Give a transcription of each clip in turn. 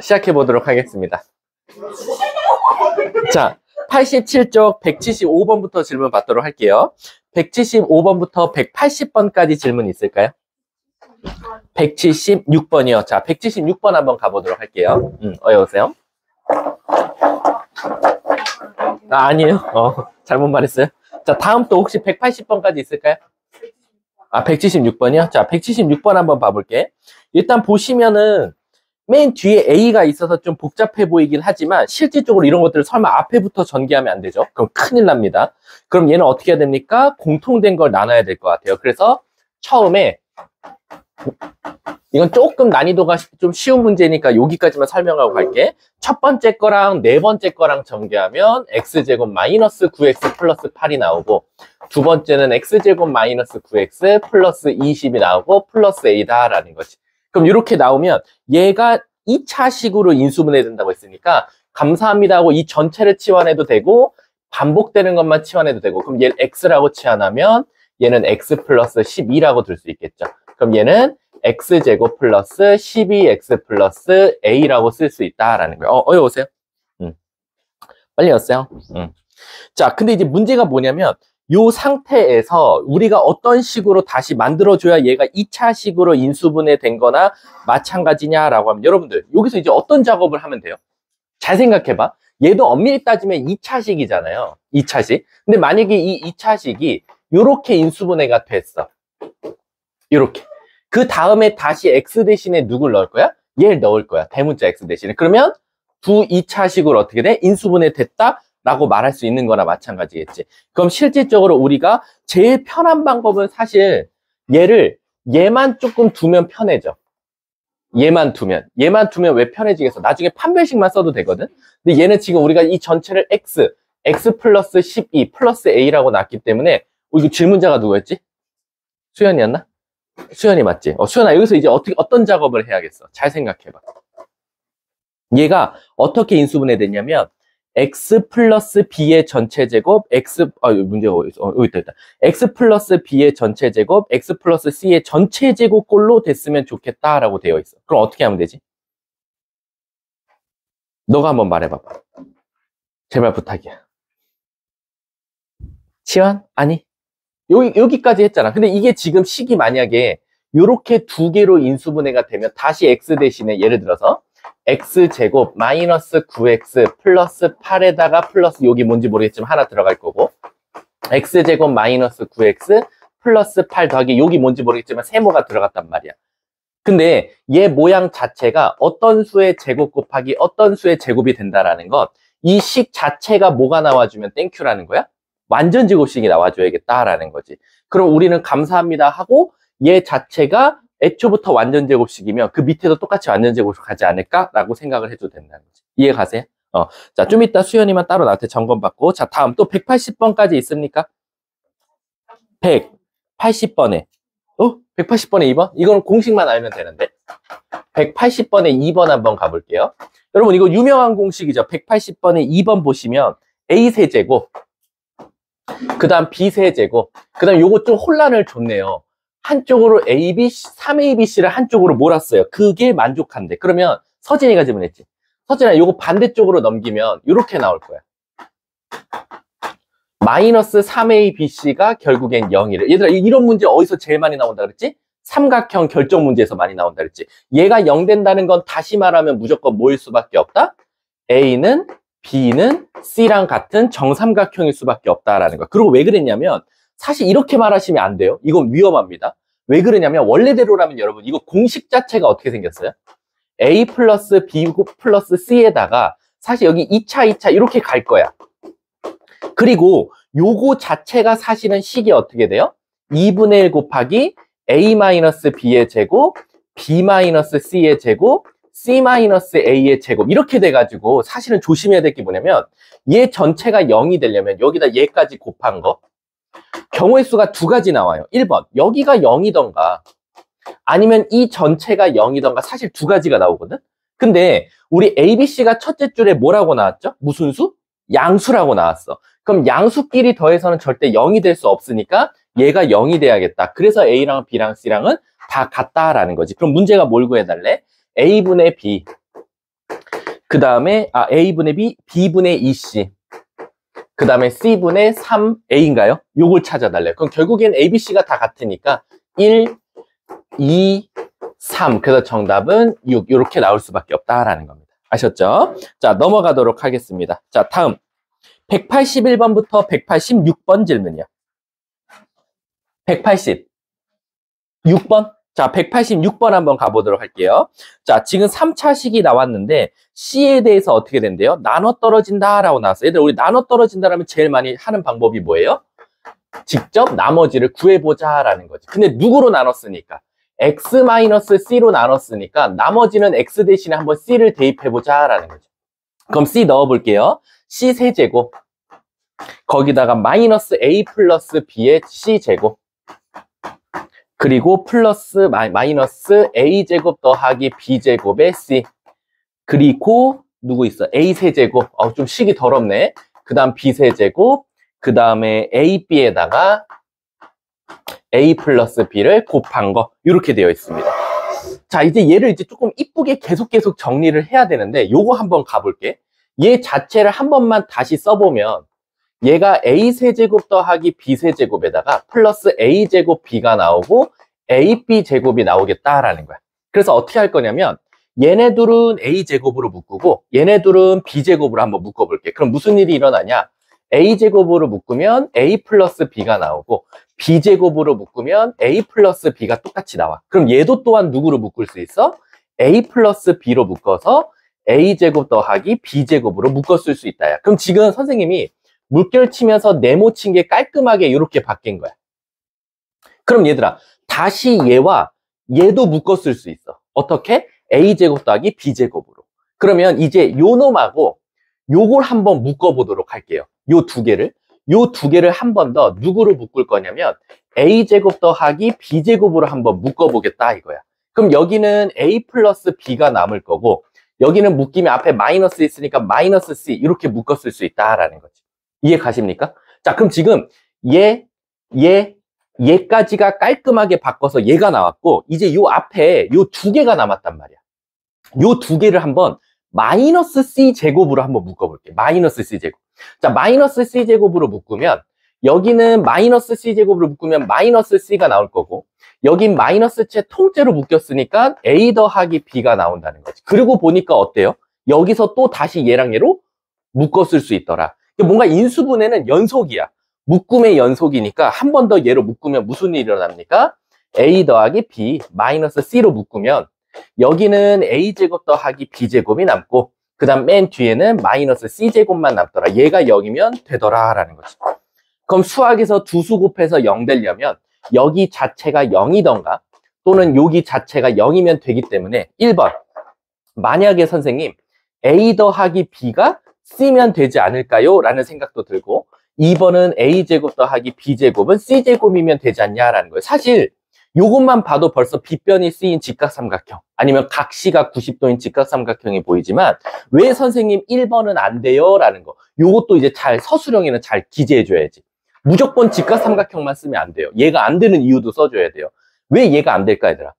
시작해 보도록 하겠습니다. 자, 87쪽 175번부터 질문 받도록 할게요. 175번부터 180번까지 질문 있을까요? 176번이요. 자, 176번 한번 가보도록 할게요. 어여오세요. 아니에요. 잘못 말했어요. 자, 다음 또 혹시 180번까지 있을까요? 176번이요? 자, 176번 한번 봐볼게. 일단 보시면은 맨 뒤에 A가 있어서 좀 복잡해 보이긴 하지만 실질적으로 이런 것들을 설마 앞에부터 전개하면 안 되죠. 그럼 큰일 납니다. 그럼 얘는 어떻게 해야 됩니까? 공통된 걸 나눠야 될 것 같아요. 그래서 처음에 이건 조금 난이도가 좀 쉬운 문제니까 여기까지만 설명하고 갈게. 첫 번째 거랑 네 번째 거랑 전개하면 x제곱 마이너스 9x 플러스 8이 나오고, 두 번째는 x제곱 마이너스 9x 플러스 20이 나오고 플러스 a다 라는 거지. 그럼 이렇게 나오면 얘가 2차식으로 인수분해 된다고 했으니까 감사합니다 하고 이 전체를 치환해도 되고 반복되는 것만 치환해도 되고, 그럼 얘를 x라고 치환하면 얘는 x 플러스 12라고 둘 수 있겠죠. 그럼 얘는 x제곱 플러스 12x 플러스 a라고 쓸 수 있다라는 거예요. 어여오세요. 빨리 왔어요. 자, 근데 이제 문제가 뭐냐면 이 상태에서 우리가 어떤 식으로 다시 만들어줘야 얘가 2차식으로 인수분해 된 거나 마찬가지냐라고 하면, 여러분들 여기서 이제 어떤 작업을 하면 돼요? 잘 생각해봐. 얘도 엄밀히 따지면 2차식이잖아요. 2차식. 근데 만약에 이 2차식이 요렇게 인수분해가 됐어. 요렇게. 그 다음에 다시 x 대신에 누굴 넣을 거야? 얘를 넣을 거야. 대문자 x 대신에. 그러면 두 2차식으로 어떻게 돼? 인수분해 됐다? 라고 말할 수 있는 거나 마찬가지겠지. 그럼 실질적으로 우리가 제일 편한 방법은 사실 얘만 조금 두면 편해져. 얘만 두면 왜 편해지겠어? 나중에 판별식만 써도 되거든? 근데 얘는 지금 우리가 이 전체를 x 플러스 12 플러스 a라고 놨기 때문에, 이거 질문자가 누구였지? 수연이었나? 수연이 맞지? 수연아, 여기서 이제 어떤 작업을 해야겠어? 잘 생각해봐. 얘가 어떻게 인수분해 됐냐면, x 플러스 b의 전체 제곱, 문제가 여기 있다. x 플러스 b의 전체 제곱, x 플러스 c의 전체 제곱꼴로 됐으면 좋겠다라고 되어 있어. 그럼 어떻게 하면 되지? 너가 한번 말해봐봐. 제발 부탁이야. 치환? 아니. 여기까지 했잖아. 근데 이게 지금 식이 만약에 요렇게 두 개로 인수분해가 되면 다시 x 대신에 예를 들어서 x제곱 마이너스 9x 플러스 8에다가 플러스 여기 뭔지 모르겠지만 하나 들어갈 거고, x제곱 마이너스 9x 플러스 8 더하기 여기 뭔지 모르겠지만 세모가 들어갔단 말이야. 근데 얘 모양 자체가 어떤 수의 제곱 곱하기 어떤 수의 제곱이 된다라는 것, 이 식 자체가 뭐가 나와주면 땡큐라는 거야? 완전 제곱식이 나와줘야겠다라는 거지. 그럼 우리는 감사합니다 하고 얘 자체가 애초부터 완전 제곱식이면 그 밑에도 똑같이 완전 제곱식 가지 않을까라고 생각을 해도 된다는 거지. 이해 가세요? 자, 좀 이따 수연이만 따로 나한테 점검받고. 자, 다음 또 180번까지 있습니까? 180번에 180번에 2번? 이건 공식만 알면 되는데 180번에 2번 한번 가볼게요. 여러분 이거 유명한 공식이죠. 180번에 2번 보시면 a세제곱, 그 다음 b세제곱, 그 다음 요거 좀 혼란을 줬네요. 한쪽으로 ABC, 3ABC를 한쪽으로 몰았어요. 그게 만족한대. 그러면 서진이가 질문했지. 서진아, 요거 반대쪽으로 넘기면 이렇게 나올 거야. 마이너스 3ABC가 결국엔 0이래. 얘들아, 이런 문제 어디서 제일 많이 나온다 그랬지? 삼각형 결정 문제에서 많이 나온다 그랬지. 얘가 0 된다는 건 다시 말하면 무조건 뭐일 수밖에 없다? A는 B는 C랑 같은 정삼각형일 수밖에 없다라는 거야. 그리고 왜 그랬냐면, 사실 이렇게 말하시면 안 돼요. 이건 위험합니다. 왜 그러냐면 원래대로라면 여러분 이거 공식 자체가 어떻게 생겼어요? A 플러스 B 플러스 C에다가 사실 여기 2차 이렇게 갈 거야. 그리고 요거 자체가 사실은 식이 어떻게 돼요? 2분의 1 곱하기 A-B의 제곱, B-C의 제곱, C-A의 제곱 이렇게 돼가지고 사실은 조심해야 될 게 뭐냐면 얘 전체가 0이 되려면 여기다 얘까지 곱한 거 경우의 수가 두 가지 나와요. 1번 여기가 0이던가 아니면 이 전체가 0이던가 사실 두 가지가 나오거든. 근데 우리 ABC가 첫째 줄에 뭐라고 나왔죠? 무슨 수? 양수라고 나왔어. 그럼 양수끼리 더해서는 절대 0이 될 수 없으니까 얘가 0이 돼야겠다. 그래서 A랑 B랑 C랑은 다 같다라는 거지. 그럼 문제가 뭘 구해달래? A분의 B 그 다음에 A분의 B, B분의 2C. 그 다음에 C분의 3A인가요? 요걸 찾아달래요. 그럼 결국엔 A, B, C가 다 같으니까 1, 2, 3. 그래서 정답은 6. 이렇게 나올 수밖에 없다라는 겁니다. 아셨죠? 자, 넘어가도록 하겠습니다. 자, 다음 181번부터 186번 질문이요. 186번. 자, 186번 한번 가보도록 할게요. 자, 지금 3차식이 나왔는데 C에 대해서 어떻게 된대요? 나눠 떨어진다라고 나왔어요. 얘들 우리 나눠 떨어진다라면 제일 많이 하는 방법이 뭐예요? 직접 나머지를 구해보자라는 거지. 근데 누구로 나눴으니까? X-C로 나눴으니까 나머지는 X 대신에 한번 C를 대입해보자라는 거죠. 그럼 C 넣어볼게요. C 세제곱. 거기다가 마이너스 A 플러스 B의 C제곱. 그리고 플러스 마이너스 A제곱 더하기 B제곱의 C. 그리고 누구 있어? A 세제곱. 좀 식이 더럽네. 그 다음 B 세제곱. 그 다음에 AB에다가 A 플러스 B를 곱한 거. 이렇게 되어 있습니다. 자, 이제 얘를 이제 조금 이쁘게 계속 정리를 해야 되는데 요거 한번 가볼게. 얘 자체를 한 번만 다시 써보면 얘가 A세제곱 더하기 B세제곱에다가 플러스 A제곱 B가 나오고 AB제곱이 나오겠다라는 거야. 그래서 어떻게 할 거냐면 얘네 둘은 A제곱으로 묶고 얘네 둘은 B제곱으로 한번 묶어볼게. 그럼 무슨 일이 일어나냐? A제곱으로 묶으면 A 플러스 B가 나오고 B제곱으로 묶으면 A 플러스 B가 똑같이 나와. 그럼 얘도 또한 누구로 묶을 수 있어? A 플러스 B로 묶어서 A제곱 더하기 B제곱으로 묶었을 수 있다. 그럼 지금 선생님이 물결 치면서 네모 친 게 깔끔하게 이렇게 바뀐 거야. 그럼 얘들아, 다시 얘와 얘도 묶었을 수 있어. 어떻게? A제곱 더하기 B제곱으로. 그러면 이제 요 놈하고 요걸 한번 묶어보도록 할게요. 요 두 개를 한 번 더 누구로 묶을 거냐면 A제곱 더하기 B제곱으로 한번 묶어보겠다 이거야. 그럼 여기는 A 플러스 B가 남을 거고 여기는 묶이면 앞에 마이너스 있으니까 마이너스 C 이렇게 묶었을 수 있다라는 거지. 이해 가십니까? 자, 그럼 지금 얘까지가 깔끔하게 바꿔서 얘가 나왔고 이제 요 앞에 요 두 개가 남았단 말이야. 요 두 개를 한번 마이너스 C 제곱으로 한번 묶어볼게. 마이너스 C 제곱. 자, 마이너스 C 제곱으로 묶으면 여기는 마이너스 C 제곱으로 묶으면 마이너스 C가 나올 거고 여긴 마이너스 채 통째로 묶였으니까 A 더하기 B가 나온다는 거지. 그리고 보니까 어때요? 여기서 또 다시 얘랑 얘로 묶었을 수 있더라. 뭔가 인수분해는 연속이야. 묶음의 연속이니까 한 번 더 얘로 묶으면 무슨 일이 일어납니까? A 더하기 B 마이너스 C로 묶으면 여기는 A제곱 더하기 B제곱이 남고 그 다음 맨 뒤에는 마이너스 C제곱만 남더라. 얘가 0이면 되더라 라는 거지. 그럼 수학에서 두 수 곱해서 0 되려면 여기 자체가 0이던가 또는 여기 자체가 0이면 되기 때문에 1번 만약에 선생님 A 더하기 B가 C면 되지 않을까요? 라는 생각도 들고 2번은 A제곱 더하기 B제곱은 C제곱이면 되지 않냐라는 거예요. 사실 요것만 봐도 벌써 빗변이 C인 직각삼각형 아니면 각시가 90도인 직각삼각형이 보이지만 왜 선생님 1번은 안 돼요? 라는 거. 요것도 이제 잘 서술형에는 잘 기재해줘야지. 무조건 직각삼각형만 쓰면 안 돼요. 얘가 안 되는 이유도 써줘야 돼요. 왜 얘가 안 될까 얘들아?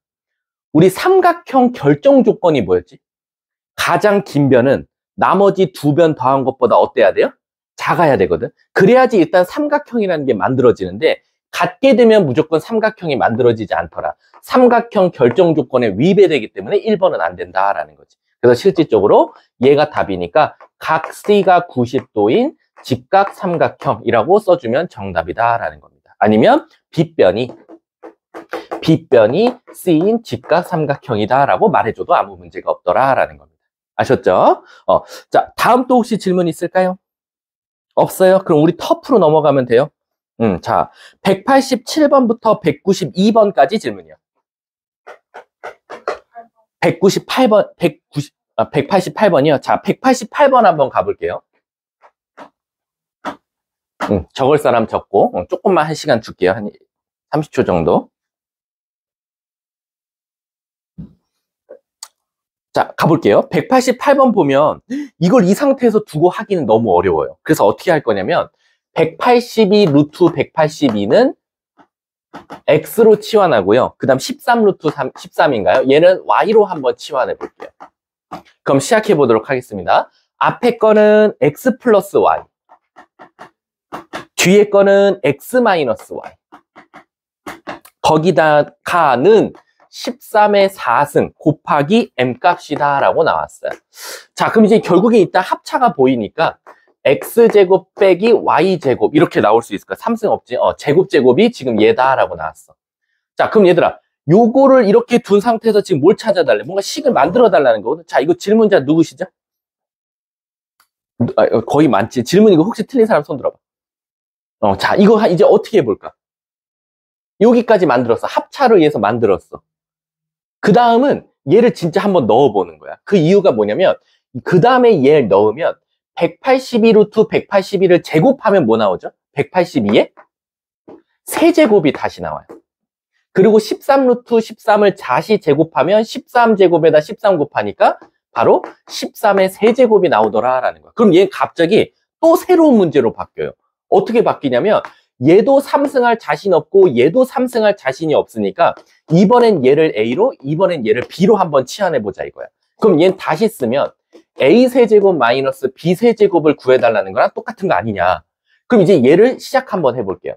우리 삼각형 결정 조건이 뭐였지? 가장 긴 변은 나머지 두 변 더한 것보다 어때야 돼요? 작아야 되거든. 그래야지 일단 삼각형이라는 게 만들어지는데 같게 되면 무조건 삼각형이 만들어지지 않더라. 삼각형 결정 조건에 위배되기 때문에 1번은 안 된다라는 거지. 그래서 실질적으로 얘가 답이니까 각 C가 90도인 직각삼각형이라고 써주면 정답이다라는 겁니다. 아니면 빗변이 C인 직각삼각형이다라고 말해줘도 아무 문제가 없더라라는 겁니다. 아셨죠? 자, 다음 또 혹시 질문 있을까요? 없어요? 그럼 우리 터프로 넘어가면 돼요. 자, 187번부터 192번까지 질문이요. 188번이요. 자, 188번 한번 가볼게요. 적을 사람 적고, 조금만 한 시간 줄게요. 한 30초 정도. 자, 가볼게요. 188번 보면 이걸 이 상태에서 두고 하기는 너무 어려워요. 그래서 어떻게 할 거냐면 182 루트 182는 X로 치환하고요. 그 다음 13 루트 13인가요? 얘는 Y로 한번 치환해 볼게요. 그럼 시작해 보도록 하겠습니다. 앞에 거는 x 플러스 y, 뒤에 거는 x 마이너스 y, 거기다가는 13의 4승 곱하기 m값이다 라고 나왔어요. 자, 그럼 이제 결국에 일단 합차가 보이니까 x제곱 빼기 y제곱 이렇게 나올 수 있을까? 3승 없지? 제곱제곱이 지금 얘다 라고 나왔어. 자, 그럼 얘들아, 요거를 이렇게 둔 상태에서 지금 뭘 찾아달래? 뭔가 식을 만들어 달라는 거거든. 자, 이거 질문자 누구시죠? 거의 많지. 질문 이거 혹시 틀린 사람 손 들어봐. 자, 이거 이제 어떻게 해볼까? 여기까지 만들었어. 합차를 위해서 만들었어. 그 다음은 얘를 진짜 한번 넣어보는 거야. 그 이유가 뭐냐면 그 다음에 얘를 넣으면 182 루트 181을 제곱하면 뭐 나오죠? 182에 세제곱이 다시 나와요. 그리고 13 루트 13을 다시 제곱하면 13제곱에다 13 곱하니까 바로 13의 세제곱이 나오더라라는 거야. 그럼 얘 갑자기 또 새로운 문제로 바뀌어요. 어떻게 바뀌냐면 얘도 3승할 자신 없고 얘도 3승할 자신이 없으니까 이번엔 얘를 A로 이번엔 얘를 B로 한번 치환해보자 이거야. 그럼 얘는 다시 쓰면 A 세제곱 마이너스 B 세제곱을 구해달라는 거랑 똑같은 거 아니냐. 그럼 이제 얘를 시작 한번 해볼게요.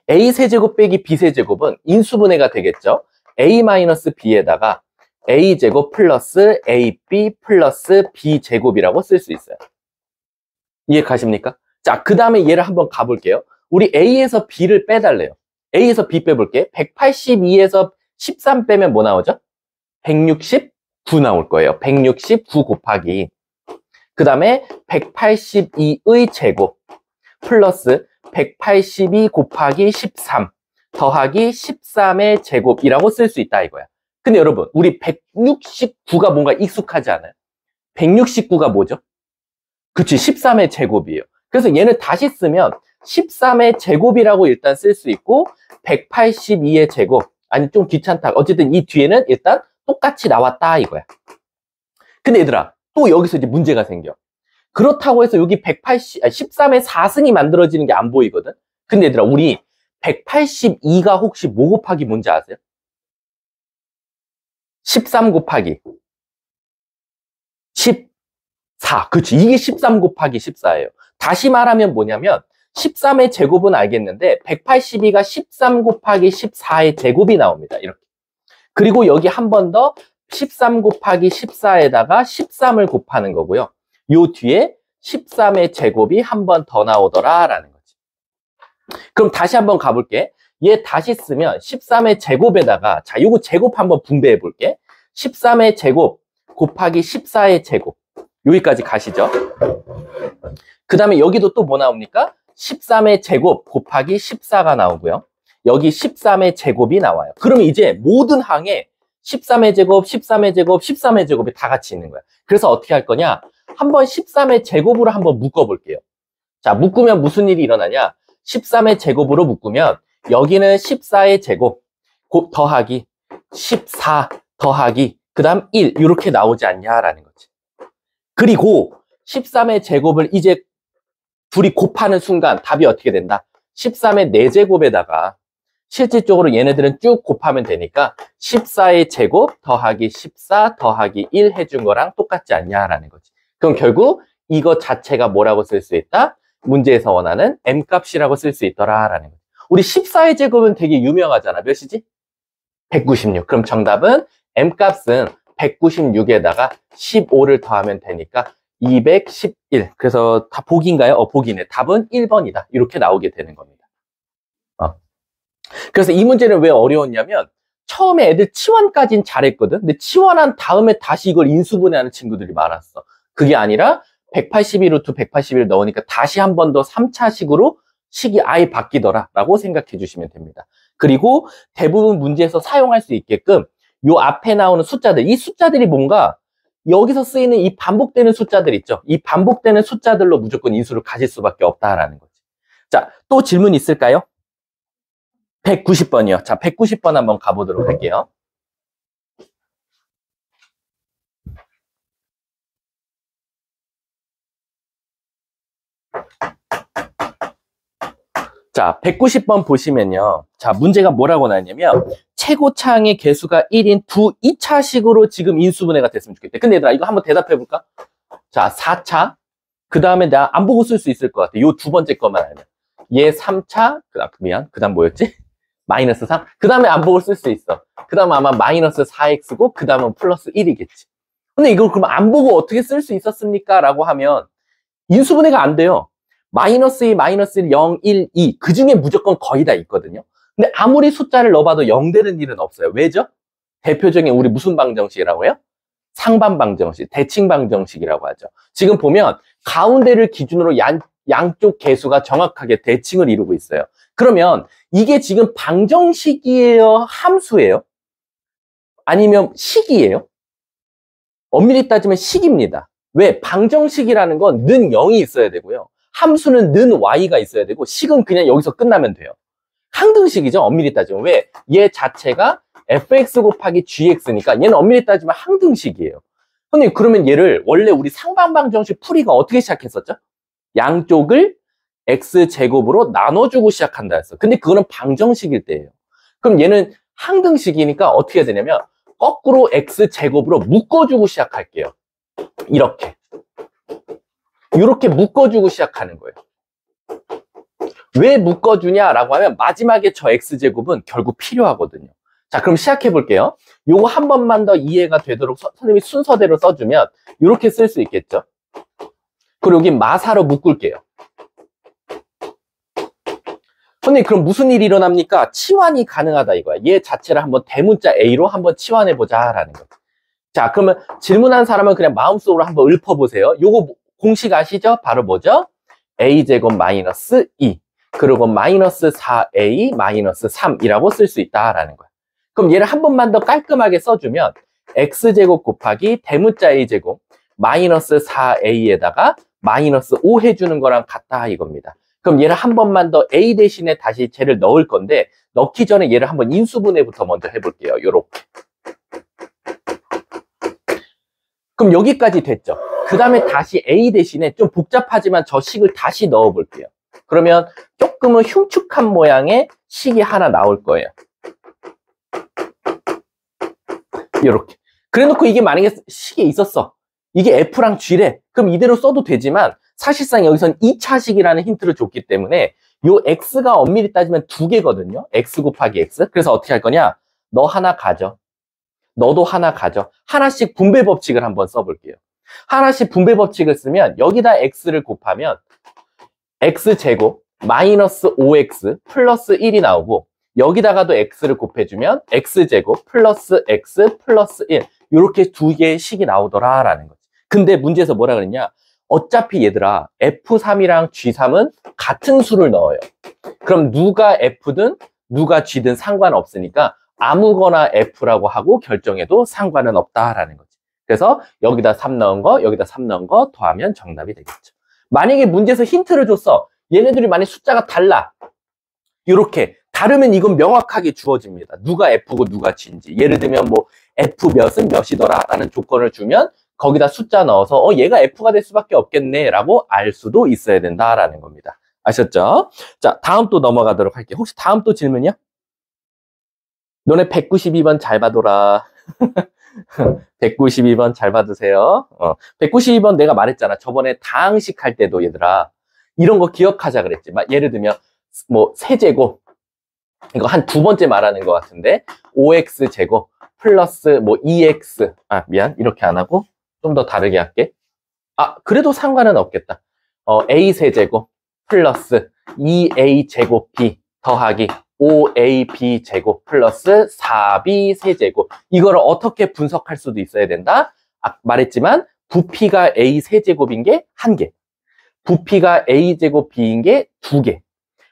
A 세제곱 빼기 B 세제곱은 인수분해가 되겠죠. A 마이너스 B에다가 A제곱 플러스 AB 플러스 B제곱이라고 쓸 수 있어요. 이해 가십니까? 자, 그 다음에 얘를 한번 가볼게요. 우리 A에서 B를 빼달래요. A에서 B 빼볼게. 182에서 13 빼면 뭐 나오죠? 169 나올 거예요. 169 곱하기. 그 다음에 182의 제곱 플러스 182 곱하기 13 더하기 13의 제곱이라고 쓸 수 있다 이거야. 근데 여러분, 우리 169가 뭔가 익숙하지 않아요? 169가 뭐죠? 그치, 13의 제곱이에요. 그래서 얘를 다시 쓰면 13의 제곱이라고 일단 쓸 수 있고 182의 제곱, 아니 좀 귀찮다. 어쨌든 이 뒤에는 일단 똑같이 나왔다 이거야. 근데 얘들아, 또 여기서 이제 문제가 생겨. 그렇다고 해서 여기 13의 4승이 만들어지는 게 안 보이거든? 근데 얘들아, 우리 182가 혹시 뭐 곱하기 뭔지 아세요? 13 곱하기 14. 그치, 이게 13 곱하기 14예요. 다시 말하면 뭐냐면 13의 제곱은 알겠는데 182가 13 곱하기 14의 제곱이 나옵니다. 이렇게. 그리고 여기 한 번 더 13 곱하기 14에다가 13을 곱하는 거고요. 요 뒤에 13의 제곱이 한 번 더 나오더라라는 거지. 그럼 다시 한번 가볼게. 얘 다시 쓰면 13의 제곱에다가, 자, 요거 제곱 한번 분배해 볼게. 13의 제곱 곱하기 14의 제곱. 여기까지 가시죠. 그 다음에 여기도 또 뭐 나옵니까? 13의 제곱 곱하기 14가 나오고요. 여기 13의 제곱이 나와요. 그러면 이제 모든 항에 13의 제곱, 13의 제곱, 13의 제곱이 다 같이 있는 거야. 그래서 어떻게 할 거냐? 한번 13의 제곱으로 한번 묶어볼게요. 자, 묶으면 무슨 일이 일어나냐? 13의 제곱으로 묶으면 여기는 14의 제곱 더하기 14 더하기 그 다음 1 이렇게 나오지 않냐라는 거지. 그리고 13의 제곱을 이제 둘이 곱하는 순간 답이 어떻게 된다? 13의 4제곱에다가 실질적으로 얘네들은 쭉 곱하면 되니까 14의 제곱 더하기 14 더하기 1 해준 거랑 똑같지 않냐라는 거지. 그럼 결국 이거 자체가 뭐라고 쓸 수 있다? 문제에서 원하는 m값이라고 쓸 수 있더라라는 거지. 우리 14의 제곱은 되게 유명하잖아. 몇이지? 196. 그럼 정답은 m값은 196에다가 15를 더하면 되니까 211. 그래서 다 복인가요? 복이네. 답은 1번이다. 이렇게 나오게 되는 겁니다. 그래서 이 문제는 왜 어려웠냐면 처음에 애들 치환까지는 잘했거든. 근데 치환한 다음에 다시 이걸 인수분해하는 친구들이 많았어. 그게 아니라 182 루트 181 넣으니까 다시 한 번 더 3차식으로 식이 아예 바뀌더라 라고 생각해 주시면 됩니다. 그리고 대부분 문제에서 사용할 수 있게끔 요 앞에 나오는 숫자들, 이 숫자들이 뭔가 여기서 쓰이는 이 반복되는 숫자들 있죠. 이 반복되는 숫자들로 무조건 인수를 가질 수밖에 없다라는 거지. 자, 또 질문 있을까요? 190번이요. 자, 190번 한번 가보도록 할게요. 자, 190번 보시면요. 자, 문제가 뭐라고 나왔냐면, 최고차항의 개수가 1인 두 2차식으로 지금 인수분해가 됐으면 좋겠대. 근데 얘들아, 이거 한번 대답해 볼까? 자, 4차. 그 다음에 내가 안 보고 쓸 수 있을 것 같아. 요 두 번째 것만 알면. 얘 3차. 미안. 그 다음 뭐였지? 마이너스 3. 그 다음에 안 보고 쓸 수 있어. 그 다음 아마 마이너스 4x고, 그 다음은 플러스 1이겠지. 근데 이걸 그럼 안 보고 어떻게 쓸 수 있었습니까? 라고 하면, 인수분해가 안 돼요. 마이너스 2, 마이너스 1, 0, 1, 2. 그 중에 무조건 거의 다 있거든요. 근데 아무리 숫자를 넣어봐도 0 되는 일은 없어요. 왜죠? 대표적인 우리 무슨 방정식이라고 해요? 상반 방정식, 대칭 방정식이라고 하죠. 지금 보면 가운데를 기준으로 양쪽 개수가 정확하게 대칭을 이루고 있어요. 그러면 이게 지금 방정식이에요? 함수예요? 아니면 식이에요? 엄밀히 따지면 식입니다. 왜? 방정식이라는 건 는 0이 있어야 되고요. 함수는 는 y가 있어야 되고 식은 그냥 여기서 끝나면 돼요. 항등식이죠. 엄밀히 따지면. 왜? 얘 자체가 fx 곱하기 gx니까 얘는 엄밀히 따지면 항등식이에요. 선생님 그러면 얘를 원래 우리 상반방정식 풀이가 어떻게 시작했었죠? 양쪽을 x제곱으로 나눠주고 시작한다 했어. 근데 그거는 방정식일 때예요. 그럼 얘는 항등식이니까 어떻게 해야 되냐면 거꾸로 x제곱으로 묶어주고 시작할게요. 이렇게 묶어주고 시작하는 거예요. 왜 묶어주냐라고 하면 마지막에 저 x제곱은 결국 필요하거든요. 자, 그럼 시작해 볼게요. 요거 한 번만 더 이해가 되도록 선생님이 순서대로 써주면 이렇게 쓸 수 있겠죠. 그리고 여기 마사로 묶을게요. 선생님 그럼 무슨 일이 일어납니까? 치환이 가능하다 이거야. 얘 자체를 한번 대문자 a로 한번 치환해 보자라는 거죠. 자, 그러면 질문한 사람은 그냥 마음속으로 한번 읊어보세요. 요거 공식 아시죠? 바로 뭐죠? a제곱 마이너스 2 그리고 마이너스 4a 마이너스 3이라고 쓸 수 있다라는 거야. 그럼 얘를 한 번만 더 깔끔하게 써주면 x제곱 곱하기 대문자 a제곱 마이너스 4a에다가 마이너스 5 해주는 거랑 같다 이겁니다. 그럼 얘를 한 번만 더 a 대신에 다시 쟤를 넣을 건데 넣기 전에 얘를 한번 인수분해부터 먼저 해볼게요. 요렇게. 그럼 여기까지 됐죠. 그 다음에 다시 a 대신에 좀 복잡하지만 저 식을 다시 넣어 볼게요. 그러면 조금은 흉측한 모양의 식이 하나 나올 거예요. 이렇게. 그래 놓고 이게 만약에 식이 있었어. 이게 f랑 g래. 그럼 이대로 써도 되지만 사실상 여기선 2차식이라는 힌트를 줬기 때문에 요 x가 엄밀히 따지면 두 개거든요. x 곱하기 x. 그래서 어떻게 할 거냐? 너 하나 가져. 너도 하나 가져. 하나씩 분배 법칙을 한번 써볼게요. 하나씩 분배 법칙을 쓰면 여기다 x를 곱하면 x제곱 마이너스 5x 플러스 1이 나오고 여기다가도 x를 곱해주면 x제곱 플러스 x 플러스 1 이렇게 두 개의 식이 나오더라라는 거지. 근데 문제에서 뭐라 그랬냐? 어차피 얘들아 F3이랑 G3은 같은 수를 넣어요. 그럼 누가 F든 누가 G든 상관없으니까 아무거나 F라고 하고 결정해도 상관은 없다라는 거지. 그래서 여기다 3 넣은 거 여기다 3 넣은 거 더하면 정답이 되겠죠. 만약에 문제에서 힌트를 줬어. 얘네들이 만약 숫자가 달라. 이렇게 다르면 이건 명확하게 주어집니다. 누가 F고 누가 G인지. 예를 들면 뭐 F 몇은 몇이더라 라는 조건을 주면 거기다 숫자 넣어서 얘가 F가 될 수밖에 없겠네 라고 알 수도 있어야 된다라는 겁니다. 아셨죠? 자, 다음 또 넘어가도록 할게요. 혹시 다음 또 질문이요? 너네 192번 잘 봐둬라. 192번 잘 받으세요. 192번 내가 말했잖아. 저번에 다항식 할 때도 얘들아 이런 거 기억하자 그랬지. 막 예를 들면 뭐 세제곱 이거 한 두 번째 말하는 것 같은데 5x제곱 플러스 뭐 2x 미안 이렇게 안 하고 좀 더 다르게 할게. 그래도 상관은 없겠다. a 세제곱 플러스 2a 제곱 b 더하기 5ab 제곱 플러스 4b 세제곱 이거를 어떻게 분석할 수도 있어야 된다. 말했지만 부피가 a 세제곱인 게 1개 부피가 a 제곱 b인 게 2개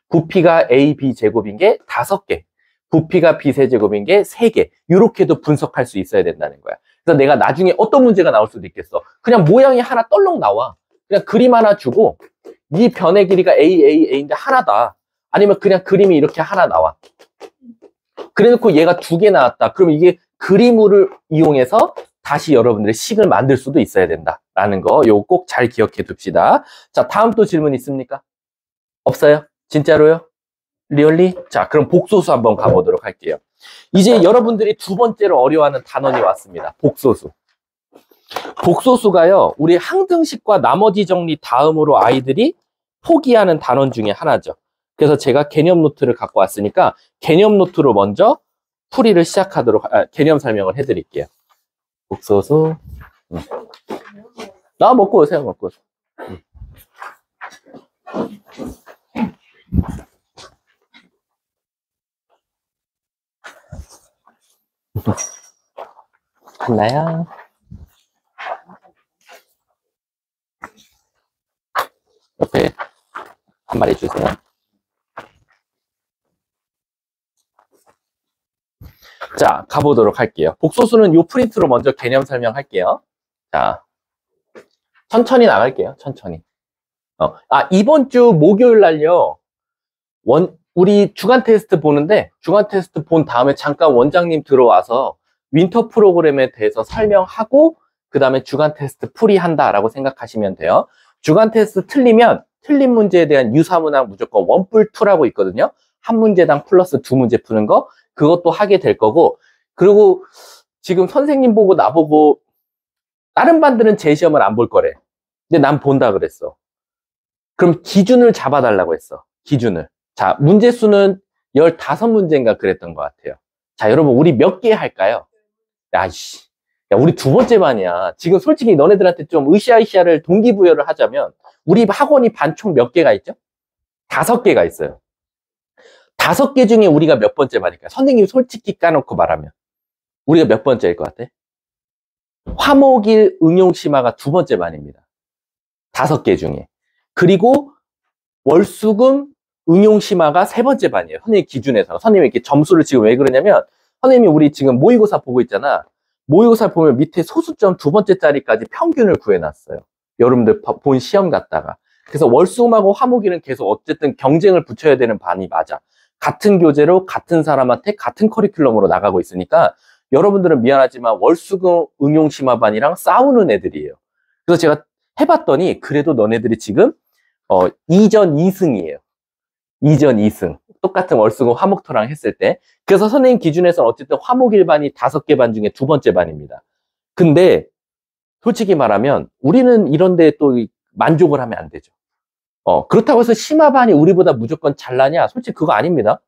부피가 a b 제곱인 게 5개 부피가 b 세제곱인 게 3개 이렇게도 분석할 수 있어야 된다는 거야. 그래서 내가 나중에 어떤 문제가 나올 수도 있겠어. 그냥 모양이 하나 떨렁 나와. 그냥 그림 하나 주고 이 변의 길이가 a인데 하나다. 아니면 그냥 그림이 이렇게 하나 나와. 그래놓고 얘가 2개 나왔다. 그럼 이게 그림을 이용해서 다시 여러분들의 식을 만들 수도 있어야 된다라는 거 요거 꼭 잘 기억해 둡시다. 자, 다음 또 질문 있습니까? 없어요? 진짜로요? 리얼리? 자, 그럼 복소수 한번 가보도록 할게요. 이제 여러분들이 두 번째로 어려워하는 단원이 왔습니다. 복소수. 복소수가요, 우리 항등식과 나머지 정리 다음으로 아이들이 포기하는 단원 중에 하나죠. 그래서 제가 개념 노트를 갖고 왔으니까 개념 노트로 먼저 풀이를 시작하도록, 개념 설명을 해드릴게요. 복소수. 나 먹고 오세요, 먹고 오세요. 한나야. 옆에 한 마리 주세요. 자, 가보도록 할게요. 복소수는 요 프린트로 먼저 개념 설명할게요. 자, 천천히 나갈게요. 천천히. 이번 주 목요일 날요. 우리 주간 테스트 보는데, 주간 테스트 본 다음에 잠깐 원장님 들어와서 윈터 프로그램에 대해서 설명하고, 그 다음에 주간 테스트 풀이한다라고 생각하시면 돼요. 주간 테스트 틀리면 틀린 문제에 대한 유사문항 무조건 원뿔2라고 있거든요. 한 문제당 플러스 두 문제 푸는 거, 그것도 하게 될 거고, 그리고 지금 선생님 보고 나보고 다른 반들은 제 시험을 안 볼 거래. 근데 난 본다 그랬어. 그럼 기준을 잡아달라고 했어. 기준을. 자, 문제 수는 15문제인가 그랬던 것 같아요. 자, 여러분, 우리 몇 개 할까요? 야이씨. 야, 우리 두 번째 반이야. 지금 솔직히 너네들한테 좀 으쌰으쌰를 동기부여를 하자면, 우리 학원이 반 총 몇 개가 있죠? 5개가 있어요. 5개 중에 우리가 몇 번째 반일까요? 선생님 솔직히 까놓고 말하면. 우리가 몇 번째일 것 같아? 화목일 응용심화가 2번째 반입니다. 5개 중에. 그리고 월수금 응용심화가 3번째 반이에요. 선생님 기준에서. 선생님이 이렇게 점수를 지금 왜 그러냐면, 선생님이 우리 지금 모의고사 보고 있잖아. 모의고사 보면 밑에 소수점 2번째 자리까지 평균을 구해놨어요. 여러분들 본 시험 갔다가. 그래서 월수금하고 화목일은 계속 어쨌든 경쟁을 붙여야 되는 반이 맞아. 같은 교재로 같은 사람한테 같은 커리큘럼으로 나가고 있으니까 여러분들은 미안하지만 월수금 응용심화반이랑 싸우는 애들이에요. 그래서 제가 해봤더니 그래도 너네들이 지금 2전 2승이에요. 2전 2승. 똑같은 월수금 화목토랑 했을 때. 그래서 선생님 기준에서는 어쨌든 화목일 반이 5개 반 중에 2번째 반입니다. 근데 솔직히 말하면 우리는 이런 데에 또 만족을 하면 안 되죠. 그렇다고 해서 심화반이 우리보다 무조건 잘나냐? 솔직히 그거 아닙니다.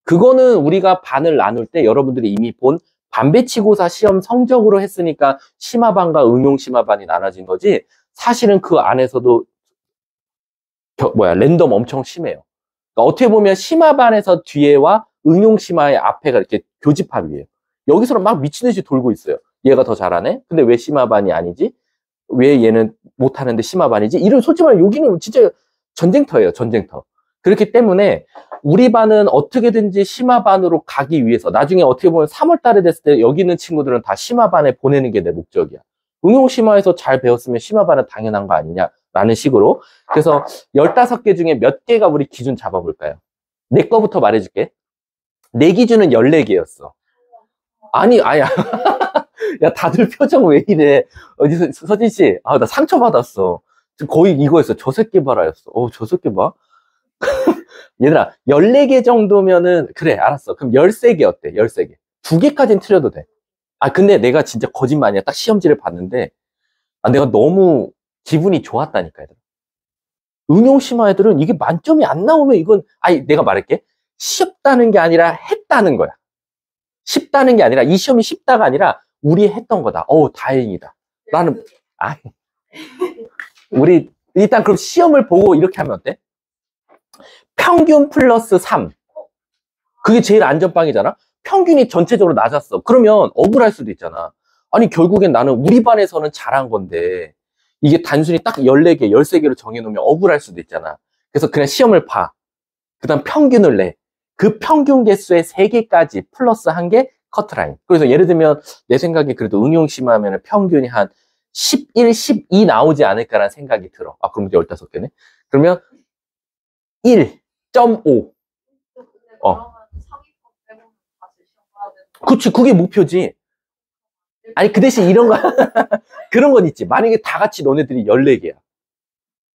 그거는 우리가 반을 나눌 때 여러분들이 이미 본 반배치고사 시험 성적으로 했으니까 심화반과 응용심화반이 나눠진 거지, 사실은 그 안에서도 랜덤 엄청 심해요. 그러니까 어떻게 보면 심화반에서 뒤에와 응용심화의 앞에가 이렇게 교집합이에요. 여기서는 막 미친듯이 돌고 있어요. 얘가 더 잘하네? 근데 왜 심화반이 아니지? 왜 얘는 못하는데 심화반이지? 이런, 솔직히 말하면 여기는 진짜 전쟁터예요, 전쟁터. 그렇기 때문에 우리 반은 어떻게든지 심화반으로 가기 위해서, 나중에 어떻게 보면 3월 달에 됐을 때 여기 있는 친구들은 다 심화반에 보내는 게 내 목적이야. 응용심화에서 잘 배웠으면 심화반은 당연한 거 아니냐라는 식으로. 그래서 15개 중에 몇 개가 우리 기준 잡아볼까요? 내 거부터 말해줄게. 내 기준은 14개였어. 아니야. 야, 다들 표정 왜 이래? 어디서, 서진씨, 나 상처받았어. 거의 이거였어. 저 새끼 봐라였어. 저 새끼 봐. 얘들아, 14개 정도면은, 그래, 알았어. 그럼 13개 어때? 13개. 2개까지는 틀려도 돼. 근데 내가 진짜 거짓말 아니야. 딱 시험지를 봤는데, 내가 너무 기분이 좋았다니까, 얘들아. 응용심화 애들은 이게 만점이 안 나오면 이건, 내가 말할게. 쉽다는 게 아니라 했다는 거야. 쉽다는 게 아니라, 이 시험이 쉽다가 아니라, 우리 했던 거다. 다행이다. 나는, 우리, 일단 그럼 시험을 보고 이렇게 하면 어때? 평균 플러스 3. 그게 제일 안전빵이잖아? 평균이 전체적으로 낮았어. 그러면 억울할 수도 있잖아. 아니, 결국엔 나는 우리 반에서는 잘한 건데, 이게 단순히 딱 14개, 13개로 정해놓으면 억울할 수도 있잖아. 그래서 그냥 시험을 봐. 그 다음 평균을 내. 그 평균 개수의 3개까지 플러스 1개 커트라인. 그래서 예를 들면 내 생각에 그래도 응용심하면 평균이 한 11, 12 나오지 않을까라는 생각이 들어. 그럼 15개네. 그러면 1.5. 그치, 그게 목표지. 아니, 그 대신 이런 거, 그런 건 있지. 만약에 다 같이 너네들이 14개야.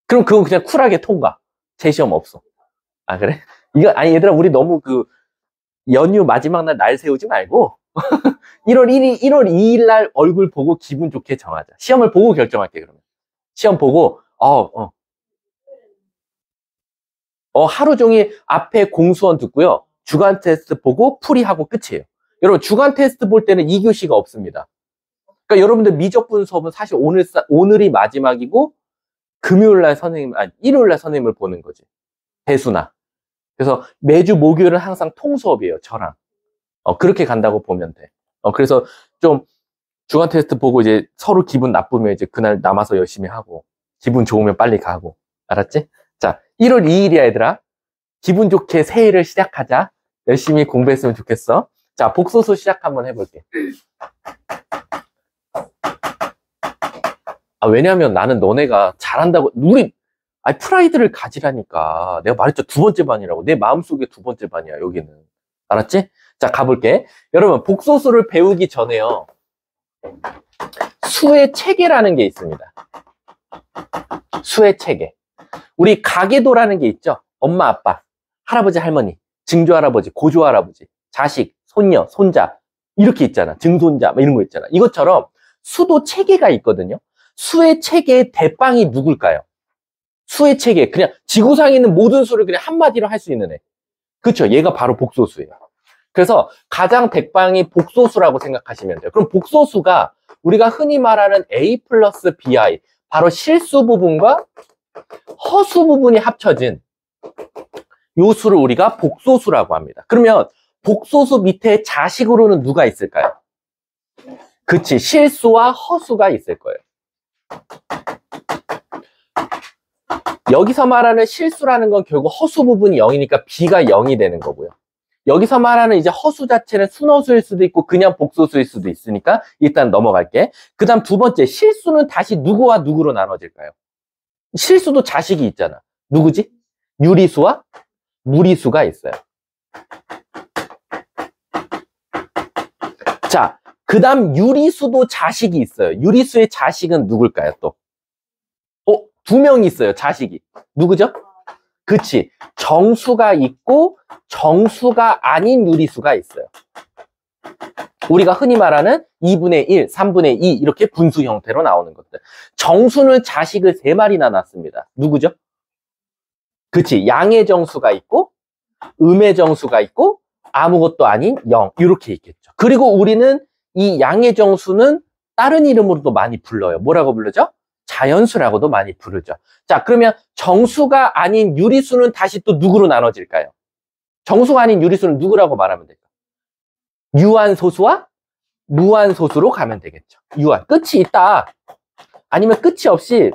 그럼 그건 그냥 쿨하게 통과. 재시험 없어. 그래? 이거, 아니, 얘들아, 우리 너무 연휴 마지막 날 세우지 말고, 1월 2일 날 얼굴 보고 기분 좋게 정하자. 시험을 보고 결정할게, 그러면. 시험 보고, 하루 종일 앞에 공수원 듣고요. 주간 테스트 보고 풀이하고 끝이에요. 여러분, 주간 테스트 볼 때는 2교시가 없습니다. 그러니까 여러분들 미적분 수업은 사실 오늘이 마지막이고, 일요일 날 선생님을 보는 거지. 대수나. 그래서 매주 목요일은 항상 통수업이에요, 저랑. 그렇게 간다고 보면 돼. 그래서 좀 주간 테스트 보고 이제 서로 기분 나쁘면 이제 그날 남아서 열심히 하고, 기분 좋으면 빨리 가고. 알았지? 자, 1월 2일이야, 얘들아. 기분 좋게 새해를 시작하자. 열심히 공부했으면 좋겠어. 자, 복소수 시작 한번 해볼게. 왜냐면 나는 너네가 잘한다고, 프라이드를 가지라니까. 내가 말했죠. 2번째 반이라고. 내 마음속에 2번째 반이야, 여기는. 알았지? 자, 가볼게. 여러분, 복소수를 배우기 전에요. 수의 체계라는 게 있습니다. 수의 체계. 우리 가계도라는 게 있죠. 엄마, 아빠, 할아버지, 할머니, 증조할아버지, 고조할아버지, 자식, 손녀, 손자 이렇게 있잖아. 증손자 이런 거 있잖아. 이것처럼 수도 체계가 있거든요. 수의 체계의 대빵이 누굴까요? 수의 체계, 그냥 지구상에 있는 모든 수를 그냥 한마디로 할 수 있는 애. 그렇죠? 얘가 바로 복소수예요. 그래서 가장 대빵이 복소수라고 생각하시면 돼요. 그럼 복소수가 우리가 흔히 말하는 A 플러스 BI, 바로 실수 부분과 허수 부분이 합쳐진 요 수를 우리가 복소수라고 합니다. 그러면 복소수 밑에 자식으로는 누가 있을까요? 그치, 실수와 허수가 있을 거예요. 여기서 말하는 실수라는 건 결국 허수 부분이 0이니까 B가 0이 되는 거고요. 여기서 말하는 이제 허수 자체는 순허수일 수도 있고 그냥 복소수일 수도 있으니까 일단 넘어갈게. 그 다음 두 번째, 실수는 다시 누구와 누구로 나눠질까요? 실수도 자식이 있잖아. 누구지? 유리수와 무리수가 있어요. 자, 그 다음 유리수도 자식이 있어요. 유리수의 자식은 누굴까요, 또? 2명 있어요, 자식이. 누구죠? 그치. 정수가 있고 정수가 아닌 유리수가 있어요. 우리가 흔히 말하는 2분의 1, 3분의 2 이렇게 분수 형태로 나오는 것들. 정수는 자식을 3마리나 낳습니다. 누구죠? 그치. 양의 정수가 있고 음의 정수가 있고 아무것도 아닌 0 이렇게 있겠죠. 그리고 우리는 이 양의 정수는 다른 이름으로도 많이 불러요. 뭐라고 부르죠? 자연수라고도 많이 부르죠. 자, 그러면 정수가 아닌 유리수는 다시 또 누구로 나눠질까요? 정수가 아닌 유리수는 누구라고 말하면 될까? 유한소수와 무한소수로 가면 되겠죠. 유한. 끝이 있다. 아니면 끝이 없이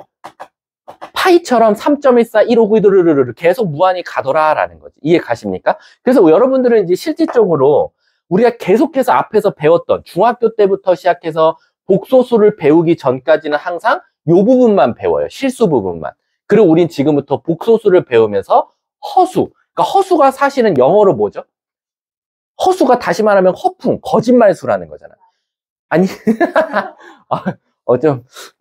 파이처럼 3.14, 159, 계속 무한히 가더라라는 거지. 이해 가십니까? 그래서 여러분들은 이제 실질적으로 우리가 계속해서 앞에서 배웠던 중학교 때부터 시작해서 복소수를 배우기 전까지는 항상 이 부분만 배워요. 실수 부분만. 그리고 우린 지금부터 복소수를 배우면서 허수. 그러니까 허수가 사실은 영어로 뭐죠? 허수가 다시 말하면 허풍, 거짓말수라는 거잖아. 아니,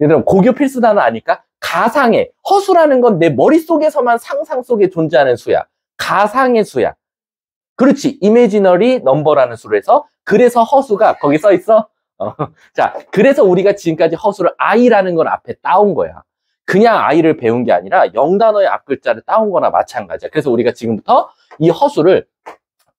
얘들아, 고교 필수 단어 아닐까? 가상의, 허수라는 건 내 머릿속에서만 상상 속에 존재하는 수야. 가상의 수야. 그렇지. 이미지너리 넘버라는 수로 해서, 그래서 허수가 거기 써 있어. 자, 그래서 우리가 지금까지 허수를 I라는 걸 앞에 따온 거야. 그냥 I를 배운 게 아니라 0단어의 앞글자를 따온 거나 마찬가지야. 그래서 우리가 지금부터 이 허수를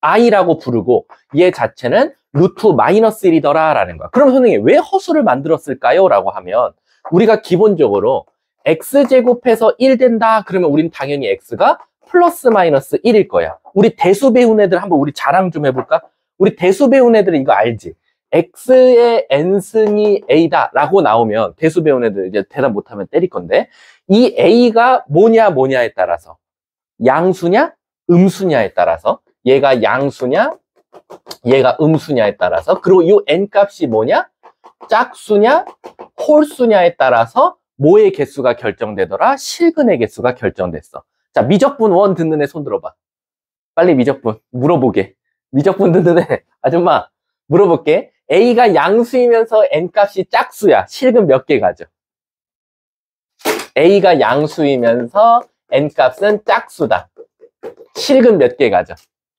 I라고 부르고 얘 자체는 루트 마이너스 1이더라 라는 거야. 그럼 선생님 왜 허수를 만들었을까요? 라고 하면 우리가 기본적으로 x제곱해서 1 된다 그러면 우린 당연히 x가 플러스 마이너스 1일 거야. 우리 대수 배운 애들 한번 우리 자랑 좀 해볼까? 우리 대수 배운 애들은 이거 알지? x의 n승이 a다 라고 나오면 대수 배운 애들 이제 대답 못하면 때릴 건데 이 a가 뭐냐에 따라서 양수냐 음수냐에 따라서 얘가 양수냐 얘가 음수냐에 따라서 그리고 이 n값이 뭐냐 짝수냐 홀수냐에 따라서 뭐의 개수가 결정되더라? 실근의 개수가 결정됐어. 자, 미적분 1 듣는 애 손 들어봐. 빨리 미적분 물어보게. 미적분 듣는 애 아줌마 물어볼게. A가 양수이면서 n값이 짝수야. 실근 몇 개 가져? A가 양수이면서 n값은 짝수다. 실근 몇 개 가죠?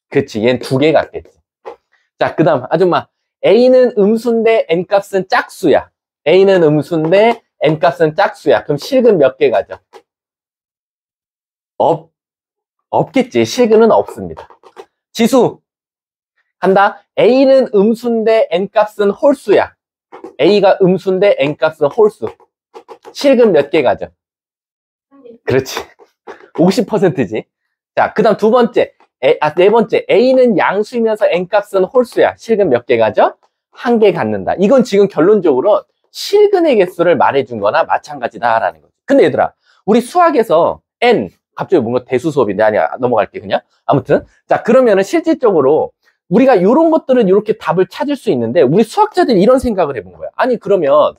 그치, 얘는 2개 같겠지. 자, 그 다음 아줌마, A는 음수인데 N값은 짝수야. A는 음수인데 N값은 짝수야. 그럼 실근 몇 개 가죠? 없겠지. 실근은 없습니다. 지수 한다. A는 음수인데 N값은 홀수야. A가 음수인데 N값은 홀수. 실근 몇 개 가죠? 그렇지. 50%지. 자, 그 다음 두 번째. 네 번째. A는 양수이면서 N값은 홀수야. 실근 몇 개 가죠? 1개 갖는다. 이건 지금 결론적으로 실근의 개수를 말해준 거나 마찬가지다라는 거지. 근데 얘들아, 우리 수학에서 N, 갑자기 뭔가 대수 수업인데, 아니야, 넘어갈게, 그냥. 아무튼. 자, 그러면은 실질적으로 우리가 이런 것들은 이렇게 답을 찾을 수 있는데, 우리 수학자들이 이런 생각을 해본 거야. 아니, 그러면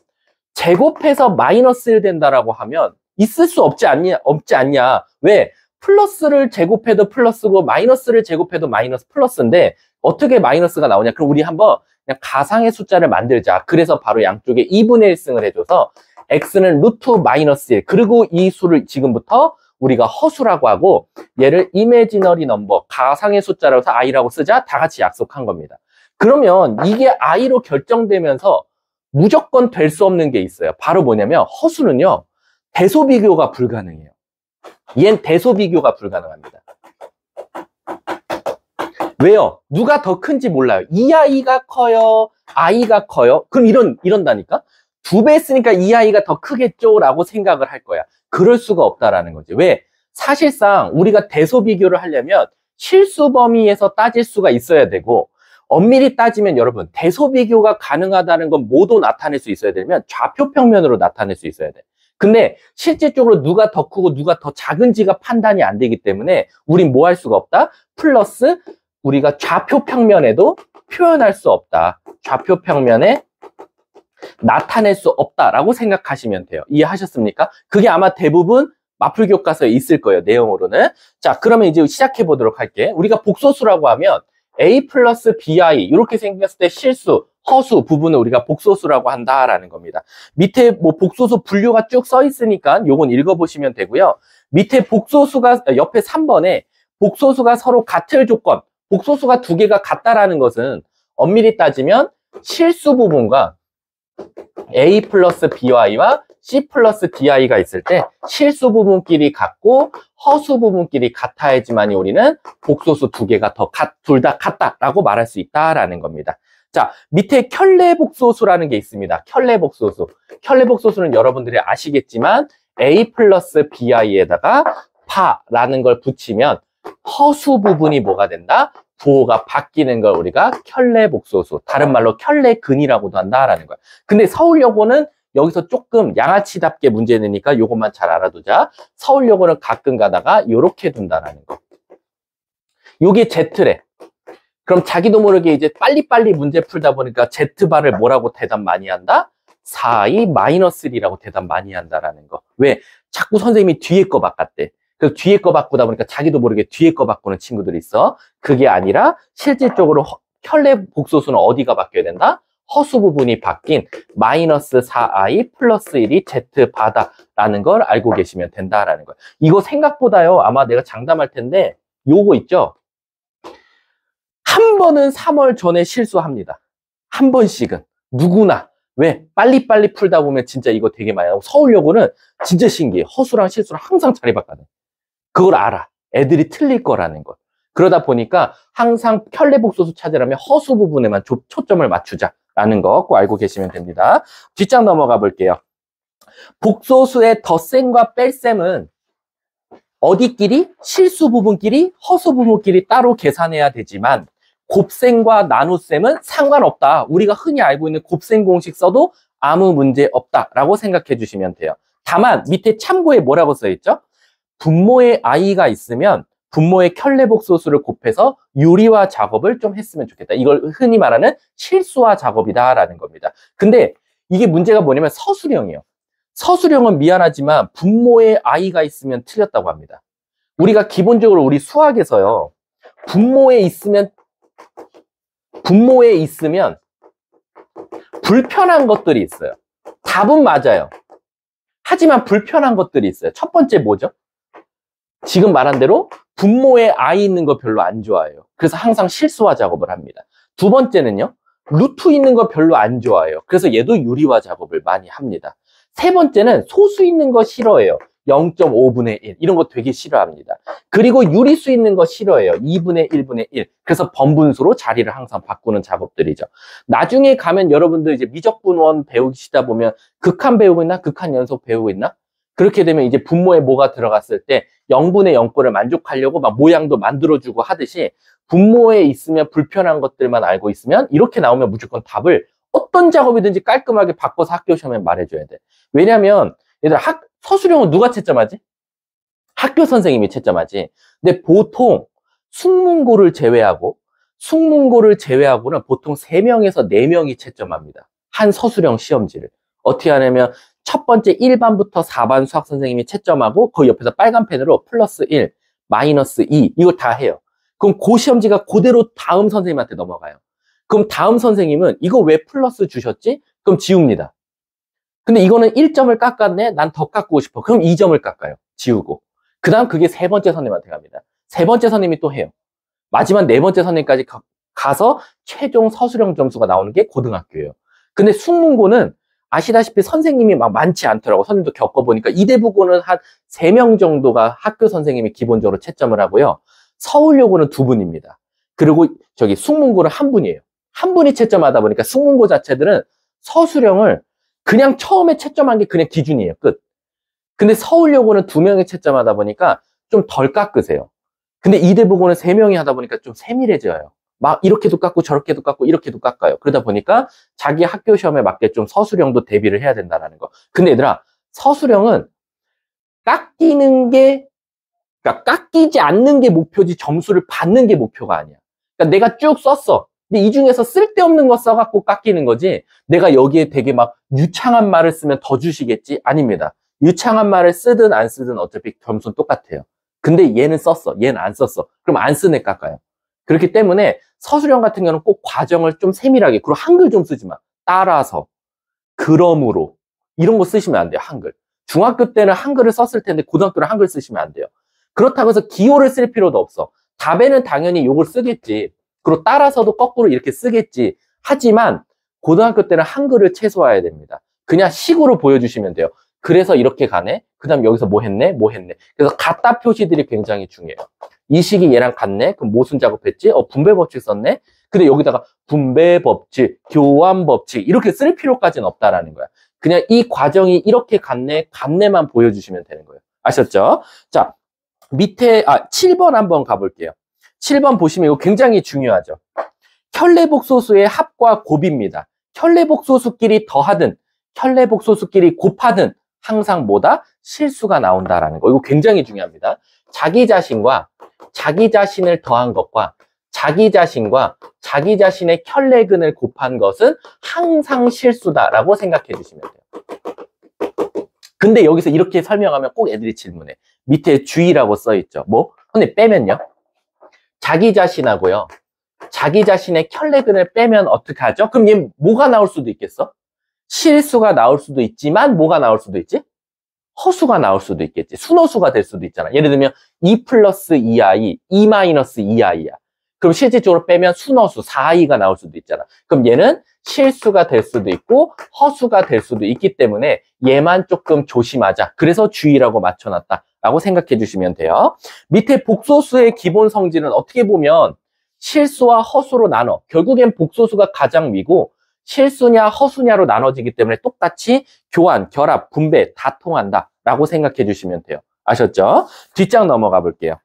제곱해서 마이너스 1 된다라고 하면 있을 수 없지 않냐? 왜? 플러스를 제곱해도 플러스고 마이너스를 제곱해도 마이너스 플러스인데 어떻게 마이너스가 나오냐? 그럼 우리 한번 그냥 가상의 숫자를 만들자. 그래서 바로 양쪽에 2분의 1승을 해줘서 x는 루트 마이너스 1. 그리고 이 수를 지금부터 우리가 허수라고 하고 얘를 imaginary number, 가상의 숫자라고 해서 i라고 쓰자. 다 같이 약속한 겁니다. 그러면 이게 i로 결정되면서 무조건 될 수 없는 게 있어요. 바로 뭐냐면 허수는요. 대소비교가 불가능해요. 얘는 대소비교가 불가능합니다. 왜요? 누가 더 큰지 몰라요. 이 아이가 커요? 아이가 커요? 그럼 이런다니까? 2배 했으니까 이 아이가 더 크겠죠? 라고 생각을 할 거야. 그럴 수가 없다라는 거지. 왜? 사실상 우리가 대소비교를 하려면 실수 범위에서 따질 수가 있어야 되고 엄밀히 따지면 여러분 대소비교가 가능하다는 건 뭐도 나타낼 수 있어야 되면 좌표평면으로 나타낼 수 있어야 돼. 근데 실질적으로 누가 더 크고 누가 더 작은지가 판단이 안 되기 때문에 우린 뭐 할 수가 없다? 플러스 우리가 좌표평면에도 표현할 수 없다. 좌표평면에 나타낼 수 없다라고 생각하시면 돼요. 이해하셨습니까? 그게 아마 대부분 마플 교과서에 있을 거예요. 내용으로는. 자, 그러면 이제 시작해 보도록 할게. 우리가 복소수라고 하면 A 플러스 BI 이렇게 생겼을 때 실수, 허수 부분을 우리가 복소수라고 한다라는 겁니다. 밑에 뭐 복소수 분류가 쭉 써 있으니까 요건 읽어보시면 되고요. 밑에 복소수가 옆에 3번에 복소수가 서로 같을 조건, 복소수가 2개가 같다라는 것은 엄밀히 따지면 실수 부분과 A 플러스 BY와 C 플러스 DI가 있을 때 실수 부분끼리 같고 허수 부분끼리 같아야지만이 우리는 복소수 2개가 둘 다 같다라고 말할 수 있다라는 겁니다. 자, 밑에 켤레복소수라는 게 있습니다. 켤레복소수. 켤레복소수는 여러분들이 아시겠지만 A 플러스 BI에다가 파라는 걸 붙이면 허수 부분이 뭐가 된다? 부호가 바뀌는 걸 우리가 켤레복소수, 다른 말로 켤레근이라고도 한다라는 거야. 근데 서울여고는 여기서 조금 양아치답게 문제 내니까 요것만 잘 알아두자. 서울여고는 가끔 가다가 요렇게 둔다라는 거. 요게 Z래. 그럼 자기도 모르게 이제 빨리빨리 문제 풀다 보니까 Z바를 뭐라고 대답 많이 한다? 4i-1이라고 대답 많이 한다라는 거. 왜? 자꾸 선생님이 뒤에 거 바꿨대. 그래서 뒤에 거 바꾸다 보니까 자기도 모르게 뒤에 거 바꾸는 친구들이 있어. 그게 아니라 실질적으로 켤레 복소수는 어디가 바뀌어야 된다? 허수 부분이 바뀐 마이너스 4i 플러스 1이 Z바다라는 걸 알고 계시면 된다라는 거예요. 이거 생각보다요. 아마 내가 장담할 텐데 요거 있죠? 한 번은 3월 전에 실수합니다. 한 번씩은. 누구나. 왜? 빨리빨리 풀다 보면 진짜 이거 되게 많이 하고 서울여고는 진짜 신기해. 허수랑 실수랑 항상 자리 바꿔요. 그걸 알아. 애들이 틀릴 거라는 걸. 그러다 보니까 항상 켤레복소수 찾으려면 허수 부분에만 초점을 맞추자라는 거 꼭 알고 계시면 됩니다. 뒷장 넘어가 볼게요. 복소수의 덧셈과 뺄셈은 어디끼리? 실수 부분끼리, 허수 부분끼리 따로 계산해야 되지만 곱셈과 나눗셈은 상관없다. 우리가 흔히 알고 있는 곱셈 공식 써도 아무 문제 없다라고 생각해 주시면 돼요. 다만 밑에 참고에 뭐라고 써있죠? 분모에 i가 있으면 분모의 켤레복소수를 곱해서 유리화 작업을 좀 했으면 좋겠다. 이걸 흔히 말하는 실수화 작업이다라는 겁니다. 근데 이게 문제가 뭐냐면 서술형이에요. 서술형은 미안하지만 분모에 i가 있으면 틀렸다고 합니다. 우리가 기본적으로 우리 수학에서요. 분모에 있으면 불편한 것들이 있어요. 답은 맞아요. 하지만 불편한 것들이 있어요. 첫 번째 뭐죠? 지금 말한 대로 분모에 I 있는 거 별로 안 좋아해요. 그래서 항상 실수화 작업을 합니다. 두 번째는요, 루트 있는 거 별로 안 좋아해요. 그래서 얘도 유리화 작업을 많이 합니다. 세 번째는 소수 있는 거 싫어해요. 0.5분의 1 이런 거 되게 싫어합니다. 그리고 유리수 있는 거 싫어해요. 2분의 1분의 1. 그래서 번분수로 자리를 항상 바꾸는 작업들이죠. 나중에 가면 여러분들 이제 미적분원 배우시다 보면 극한 배우고 있나? 극한 연속 배우고 있나? 그렇게 되면 이제 분모에 뭐가 들어갔을 때 0분의 0꼴을 만족하려고 막 모양도 만들어주고 하듯이 분모에 있으면 불편한 것들만 알고 있으면 이렇게 나오면 무조건 답을 어떤 작업이든지 깔끔하게 바꿔서 학교 시험에 말해줘야 돼. 왜냐면 얘들 서술형은 누가 채점하지? 학교 선생님이 채점하지. 근데 보통 숙문고를 제외하고는 보통 3명에서 4명이 채점합니다. 한 서술형 시험지를. 어떻게 하냐면 첫 번째 1반부터 4반 수학 선생님이 채점하고 그 옆에서 빨간 펜으로 플러스 1, 마이너스 2 이걸 다 해요. 그럼 그 시험지가 그대로 다음 선생님한테 넘어가요. 그럼 다음 선생님은 이거 왜 플러스 주셨지? 그럼 지웁니다. 근데 이거는 1점을 깎았네? 난 더 깎고 싶어. 그럼 2점을 깎아요. 지우고. 그 다음 그게 세 번째 선생님한테 갑니다. 세 번째 선생님이 또 해요. 마지막 네 번째 선생님까지 가서 최종 서술형 점수가 나오는 게 고등학교예요. 근데 숙문고는 아시다시피 선생님이 막 많지 않더라고. 선생님도 겪어보니까 이대부고는 한 3명 정도가 학교 선생님이 기본적으로 채점을 하고요. 서울여고는 2분입니다. 그리고 저기 숙문고는 1분이에요. 1분이 채점하다 보니까 숙문고 자체들은 서술형을 그냥 처음에 채점한 게 그냥 기준이에요. 끝. 근데 서울여고는 2명이 채점하다 보니까 좀 덜 깎으세요. 근데 이대부고는 3명이 하다 보니까 좀 세밀해져요. 막 이렇게도 깎고 저렇게도 깎고 이렇게도 깎아요. 그러다 보니까 자기 학교 시험에 맞게 좀 서술형도 대비를 해야 된다는 거. 근데 얘들아, 서술형은 그러니까 깎이지 않는 게 목표지 점수를 받는 게 목표가 아니야. 그러니까 내가 쭉 썼어. 근데 이 중에서 쓸데없는 거 써갖고 깎이는 거지, 내가 여기에 되게 막 유창한 말을 쓰면 더 주시겠지? 아닙니다. 유창한 말을 쓰든 안 쓰든 어차피 점수는 똑같아요. 근데 얘는 썼어. 얘는 안 썼어. 그럼 안 쓴 애 깎아요. 그렇기 때문에 서술형 같은 경우는 꼭 과정을 좀 세밀하게, 그리고 한글 좀 쓰지 마. 따라서, 그러므로 이런 거 쓰시면 안 돼요. 한글. 중학교 때는 한글을 썼을 텐데 고등학교는 한글 쓰시면 안 돼요. 그렇다고 해서 기호를 쓸 필요도 없어. 답에는 당연히 요걸 쓰겠지. 그리고 따라서도 거꾸로 이렇게 쓰겠지. 하지만 고등학교 때는 한글을 최소화해야 됩니다. 그냥 식으로 보여주시면 돼요. 그래서 이렇게 가네. 그 다음 여기서 뭐 했네? 뭐 했네. 그래서 같다 표시들이 굉장히 중요해요. 이 식이 얘랑 같네? 그럼 무슨 작업했지? 분배 법칙 썼네? 근데 여기다가 분배 법칙, 교환 법칙 이렇게 쓸 필요까지는 없다라는 거야. 그냥 이 과정이 이렇게 같네만 보여주시면 되는 거예요. 아셨죠? 자, 밑에 7번 한번 가볼게요. 7번 보시면 이거 굉장히 중요하죠. 혈례복소수의 합과 곱입니다. 혈례복소수끼리 더하든 혈례복소수끼리 곱하든 항상 뭐다? 실수가 나온다라는 거. 이거 굉장히 중요합니다. 자기 자신과 자기 자신을 더한 것과 자기 자신과 자기 자신의 혈례근을 곱한 것은 항상 실수다라고 생각해 주시면 돼요. 근데 여기서 이렇게 설명하면 꼭 애들이 질문해. 밑에 주의라고 써 있죠. 뭐? 근데 빼면요. 자기 자신하고요. 자기 자신의 혈례근을 빼면 어떻게 하죠? 그럼 얘 뭐가 나올 수도 있겠어? 실수가 나올 수도 있지만 뭐가 나올 수도 있지? 허수가 나올 수도 있겠지. 순허수가 될 수도 있잖아. 예를 들면 2 플러스 2i, 2 마이너스 2i야. 그럼 실질적으로 빼면 순허수 4i가 나올 수도 있잖아. 그럼 얘는 실수가 될 수도 있고 허수가 될 수도 있기 때문에 얘만 조금 조심하자. 그래서 주의라고 맞춰놨다라고 생각해 주시면 돼요. 밑에 복소수의 기본 성질은 어떻게 보면 실수와 허수로 나눠. 결국엔 복소수가 가장 위고 실수냐 허수냐로 나눠지기 때문에 똑같이 교환, 결합, 분배 다 통한다라고 생각해 주시면 돼요. 아셨죠? 뒷장 넘어가 볼게요.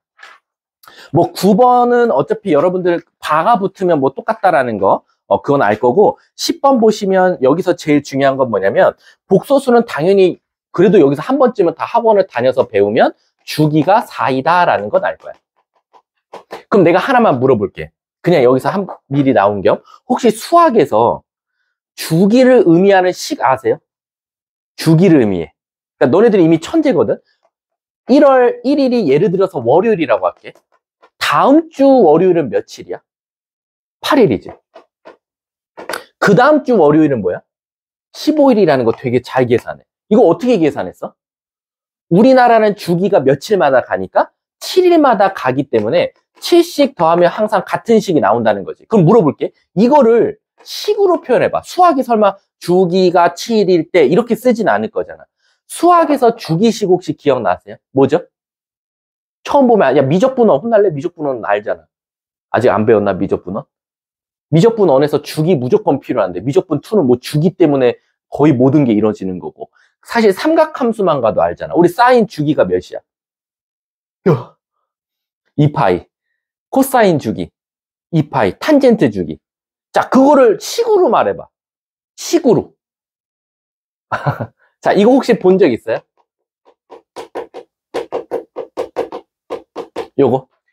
뭐 9번은 어차피 여러분들 바가 붙으면 뭐 똑같다라는 거 그건 알 거고, 10번 보시면 여기서 제일 중요한 건 뭐냐면 복소수는 당연히 그래도 여기서 한 번쯤은 다 학원을 다녀서 배우면 주기가 4이다라는 건 알 거야. 그럼 내가 하나만 물어볼게. 그냥 여기서 미리 나온 겸, 혹시 수학에서 주기를 의미하는 식 아세요? 주기를 의미해. 그러니까 너네들이 이미 천재거든. 1월 1일이 예를 들어서 월요일이라고 할게. 다음 주 월요일은 며칠이야? 8일이지. 그 다음 주 월요일은 뭐야? 15일이라는 거 되게 잘 계산해. 이거 어떻게 계산했어? 우리나라는 주기가 며칠마다 가니까 7일마다 가기 때문에 7씩 더하면 항상 같은 식이 나온다는 거지. 그럼 물어볼게. 이거를 식으로 표현해봐. 수학이 설마 주기가 7일 때 이렇게 쓰진 않을 거잖아. 수학에서 주기식 혹시 기억나세요? 뭐죠? 처음 보면, 야, 미적분원 혼날래? 미적분원은 알잖아. 아직 안 배웠나, 미적분원? 미적분원에서 주기 무조건 필요한데, 미적분2는 뭐 주기 때문에 거의 모든 게 이루어지는 거고. 사실 삼각함수만 가도 알잖아. 우리 사인 주기가 몇이야? 2파이. 코사인 주기. 2파이. 탄젠트 주기. 자, 그거를 식으로 말해봐. 식으로. 자, 이거 혹시 본 적 있어요?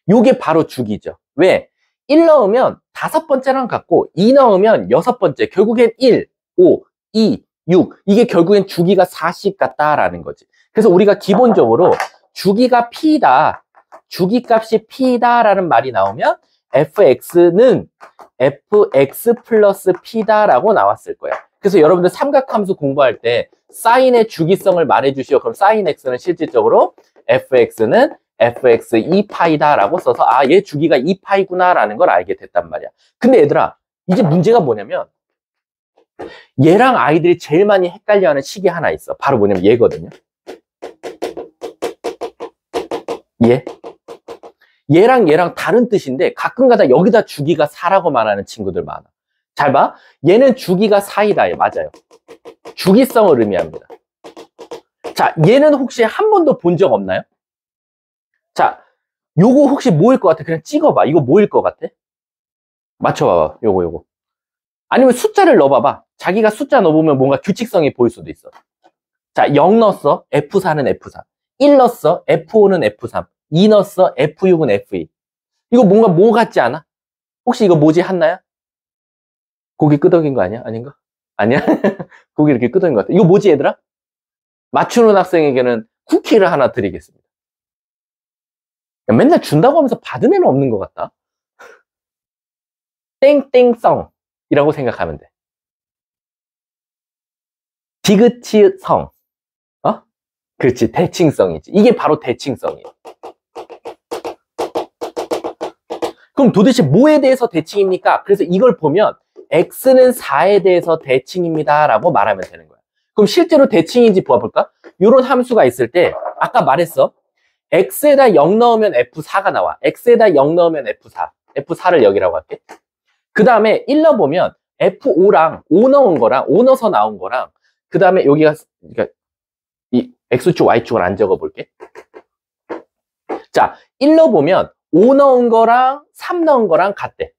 요게 바로 주기죠. 왜? 1 넣으면 5번째랑 같고 2 넣으면 6번째. 결국엔 1, 5, 2, 6. 이게 결국엔 주기가 4씩 같다라는 거지. 그래서 우리가 기본적으로 주기가 P다. 주기값이 P다라는 말이 나오면 fx는 fx 플러스 P다라고 나왔을 거야. 그래서 여러분들 삼각함수 공부할 때 사인의 주기성을 말해주시오. 그럼 사인 x는 실질적으로 fx는 fx 2파이다 라고 써서 아, 얘 주기가 2파이구나 라는 걸 알게 됐단 말이야. 근데 얘들아, 이제 문제가 뭐냐면 얘랑 아이들이 제일 많이 헷갈려하는 식이 하나 있어. 바로 뭐냐면 얘거든요. 얘랑 다른 뜻인데 가끔가다 여기다 주기가 4라고 말하는 친구들 많아. 잘 봐. 얘는 주기가 4이다. 얘 맞아요. 주기성을 의미합니다. 자, 얘는 혹시 한 번도 본 적 없나요? 자, 요거 혹시 뭐일 것 같아? 그냥 찍어봐. 이거 뭐일 것 같아? 맞춰봐봐. 요거. 아니면 숫자를 넣어봐봐. 자기가 숫자 넣어보면 뭔가 규칙성이 보일 수도 있어. 자, 0 넣었어. F4는 F4. 1 넣었어. F5는 F3. 2 넣었어. F6은 F2. 이거 뭔가 뭐 같지 않아? 혹시 이거 뭐지? 한나야? 고기 끄덕인 거 아니야? 아닌가? 아니야? 고기 이렇게 끄덕인 것 같아. 이거 뭐지, 얘들아? 맞추는 학생에게는 쿠키를 하나 드리겠습니다. 야, 맨날 준다고 하면서 받은 애는 없는 것 같다. 땡땡성이라고 생각하면 돼. 디귿치읒성. 그렇지, 대칭성이지. 이게 바로 대칭성이에요. 그럼 도대체 뭐에 대해서 대칭입니까? 그래서 이걸 보면 x는 4에 대해서 대칭입니다 라고 말하면 되는 거야. 그럼 실제로 대칭인지 보아볼까? 이런 함수가 있을 때 아까 말했어. x에다 0 넣으면 f4가 나와. x에다 0 넣으면 f4. f4를 여기라고 할게. 그 다음에 1 넣어보면 f5랑 5 넣은 거랑 5 넣어서 나온 거랑 그 다음에 여기가 그러니까 이 x축 y축을 안 적어볼게. 자, 1 넣어보면 5 넣은 거랑 3 넣은 거랑 같대.